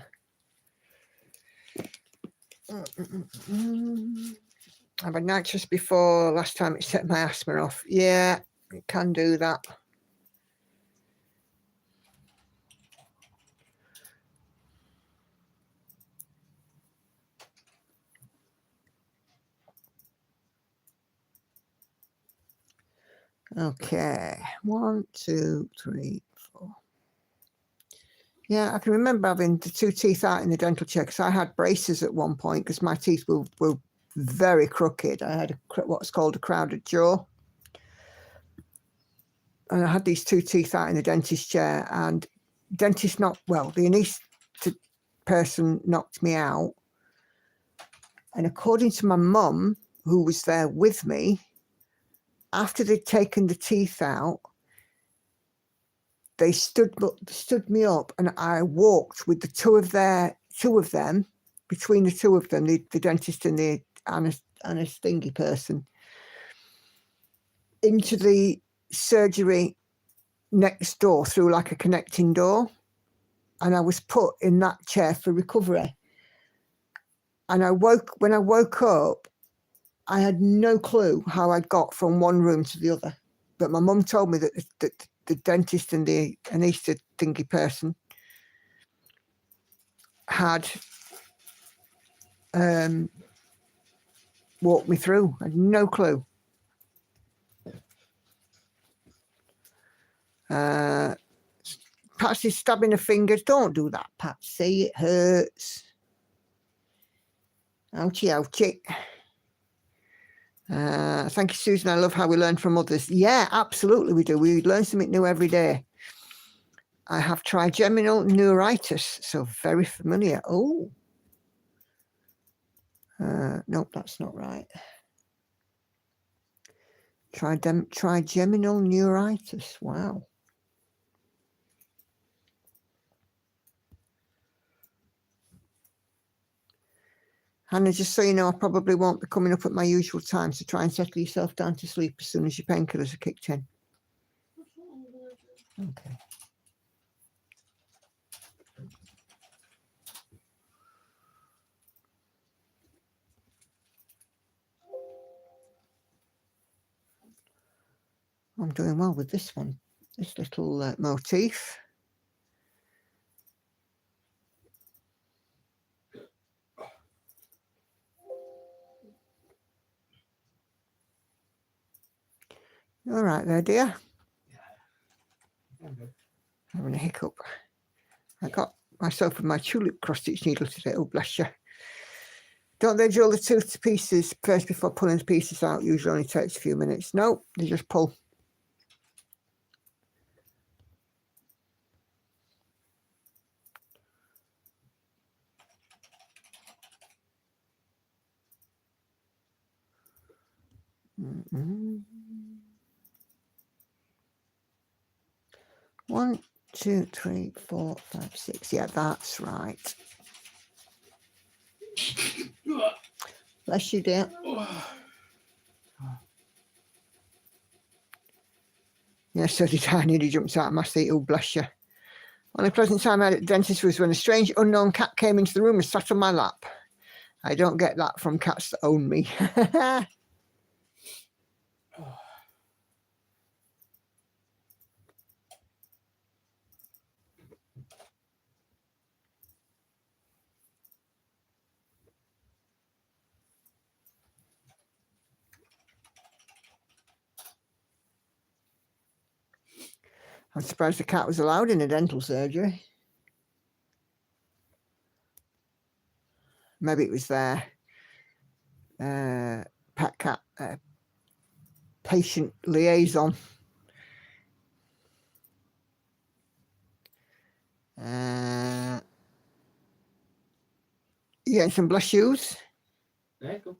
I've had nitrous before. Last time it set my asthma off. Yeah, it can do that. Okay, 1, 2, 3, 4. Yeah, I can remember having the 2 teeth out in the dental chair because I had braces at one point because my teeth were very crooked. I had what's called a crowded jaw. And I had these 2 teeth out in the dentist chair and the anaesthetist person knocked me out. And according to my mum, who was there with me, after they'd taken the teeth out, they stood me up and I walked with the two of them, between the two of them, the dentist and the anaesthetic person, into the surgery next door through like a connecting door. And I was put in that chair for recovery. And when I woke up, I had no clue how I'd got from one room to the other. But my mum told me that the dentist and the anaesthetist thingy person had walked me through. I had no clue. Patsy's stabbing her fingers. Don't do that, Patsy. It hurts. Ouchie, ouchie. Thank you, Susan. I love how we learn from others. Yeah, absolutely we do. We learn something new every day. I have trigeminal neuritis, so very familiar. Oh. Nope, that's not right. Trigeminal neuritis. Wow. Hannah, just so you know, I probably won't be coming up at my usual time, so try and settle yourself down to sleep as soon as your painkillers are kicked in. Okay. I'm doing well with this one, this little motif. You all right there, dear? Yeah. I'm good. Having a hiccup. I got myself with my tulip cross-stitch needle today. Oh, bless you. Don't they drill the tooth to pieces first before pulling the pieces out? Usually only takes a few minutes. No, they just pull. Mm-hmm. 1, 2, 3, 4, 5, 6. Yeah, that's right. Bless you, dear. Yeah, so did I. Nearly jumped out of my seat. Oh, bless you. Only pleasant time I had at the dentist was when a strange unknown cat came into the room and sat on my lap. I don't get that from cats that own me. I'm surprised the cat was allowed in a dental surgery. Maybe it was their pet cat patient liaison. You getting some blush shoes? There you go.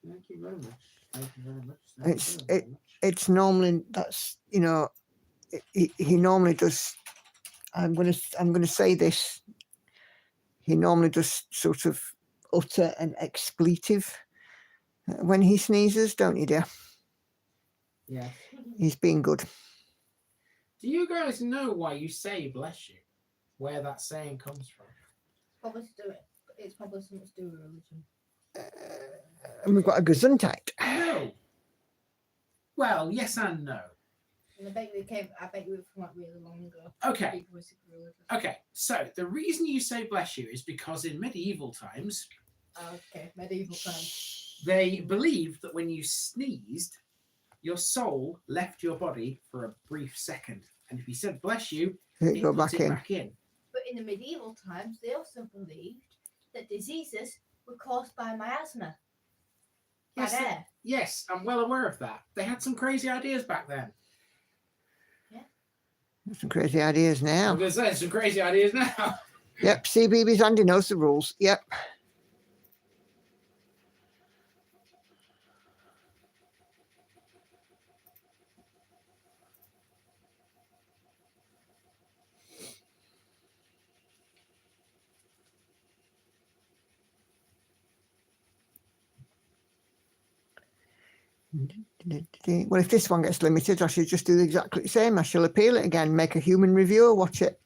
Thank you very much. Thank you very much. Thank you very much. It's normally, that's, you know, he normally does. I'm gonna say this. He normally does sort of utter an expletive when he sneezes, don't you, dear? Yeah. He's being good. Do you guys know why you say bless you? Where that saying comes from? Probably to do it. It's probably something to do with religion. And we've got a gesundheit. No. Well, yes and no. And I bet you it from like really long ago. Okay. People were super religious. Okay. So the reason you say bless you is because in medieval times, medieval times, they believed that when you sneezed, your soul left your body for a brief second, and if you said bless you, It it go puts back it in. back in. But in the medieval times, they also believed that diseases were caused by miasma. Yes, Bad air. yes, I'm well aware of that. They had some crazy ideas back then. Some crazy ideas now. I'm going to say some crazy ideas now. Yep, CBeebies Andy knows the rules. Yep. Well, if this one gets limited, I should just do exactly the same. I shall appeal it again, make a human reviewer watch it.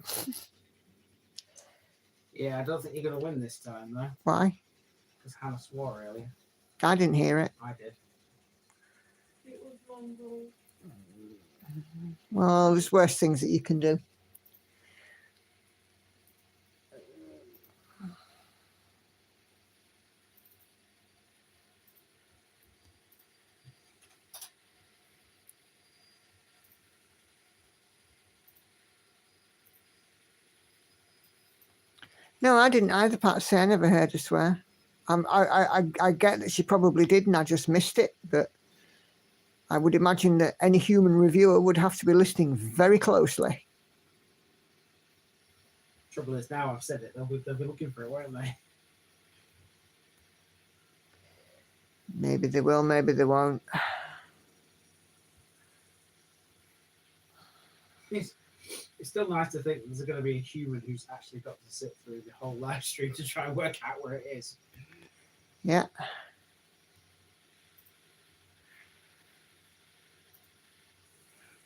Yeah, I don't think you're going to win this time, though. Why? Because Hannah swore earlier. I didn't hear it. I did. It was wrong. Well, there's worse things that you can do. No, I didn't either, Patsy. I never heard her swear. I get that she probably did, and I just missed it. But I would imagine that any human reviewer would have to be listening very closely. Trouble is, now I've said it, they'll be looking for it, won't they? Maybe they will, maybe they won't. It's still nice to think there's going to be a human who's actually got to sit through the whole live stream to try and work out where it is. Yeah.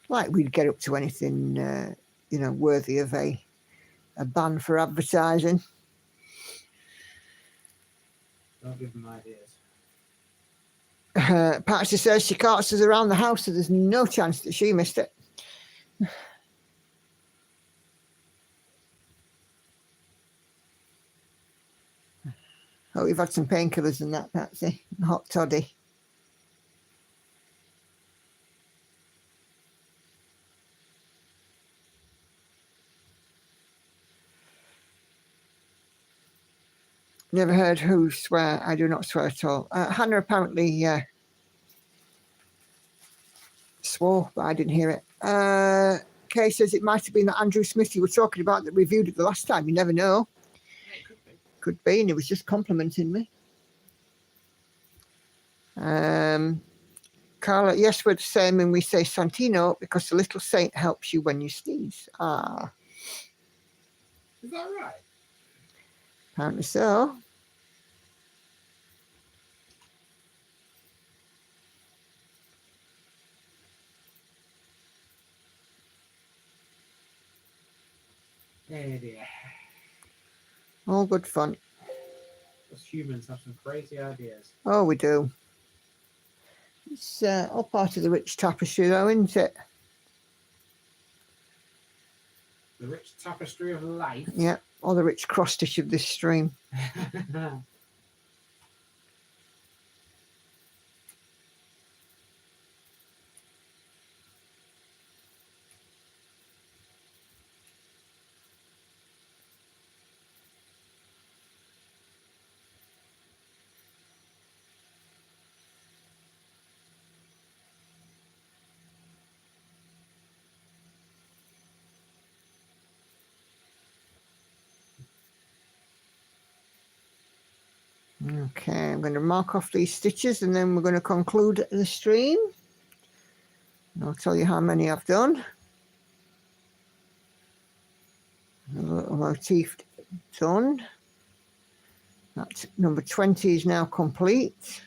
Like we'd get up to anything, worthy of a ban for advertising. Don't give them ideas. Patsy says she carts us around the house, so there's no chance that she missed it. Oh, you've had some painkillers and that, Patsy. Hot toddy. Never heard who swear. I do not swear at all. Hannah apparently swore, but I didn't hear it. Kay says it might have been that Andrew Smith you were talking about that reviewed it the last time. You never know. It could be. Could be, and he was just complimenting me. Carla, yes, we're the same, and we say Santino because the little saint helps you when you sneeze. Ah. Is that right? Apparently so. Oh dear. All good fun. Us humans have some crazy ideas. Oh, we do. It's all part of the rich tapestry, though, isn't it? The rich tapestry of life. Yeah, or the rich cross stitch of this stream. Okay, I'm going to mark off these stitches and then we're going to conclude the stream. And I'll tell you how many I've done. A little motif done. That's number 20 is now complete.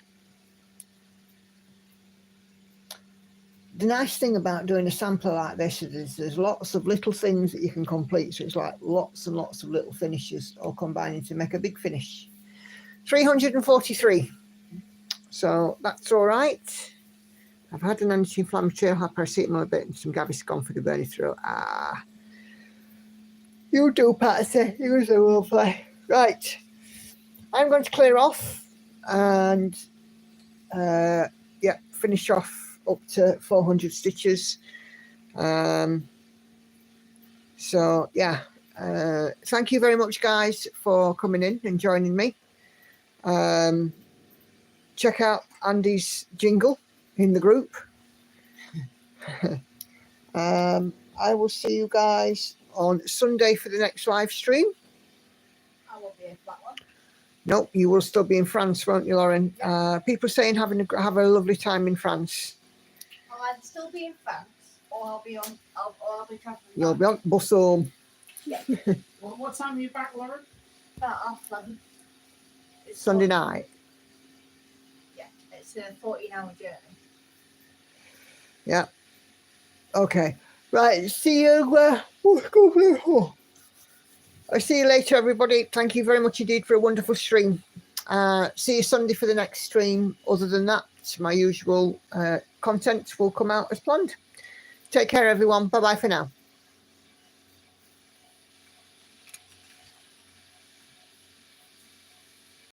The nice thing about doing a sampler like this is there's lots of little things that you can complete. So it's like lots and lots of little finishes all combining to make a big finish. 343. So that's all right. I've had an anti-inflammatory, I'll have paracetamol a bit and some Gaviscon for the burning throat. Ah, you do, Patsy. You're so lovely. Right. I'm going to clear off and finish off up to 400 stitches. So yeah, thank you very much, guys, for coming in and joining me. Check out Andy's jingle in the group. I will see you guys on Sunday for the next live stream. I won't be here for that one. Nope, you will still be in France, won't you, Lauren? People saying have a lovely time in France. I'll either still be in France or I'll be travelling. You'll be on bus home. Yeah. What time are you back, Lauren? About 11:30. It's Sunday night. Yeah, it's a 14-hour journey. Yeah. Okay. Right. See you. I'll see you later, everybody. Thank you very much indeed for a wonderful stream. See you Sunday for the next stream. Other than that, my usual content will come out as planned. Take care, everyone. Bye-bye for now.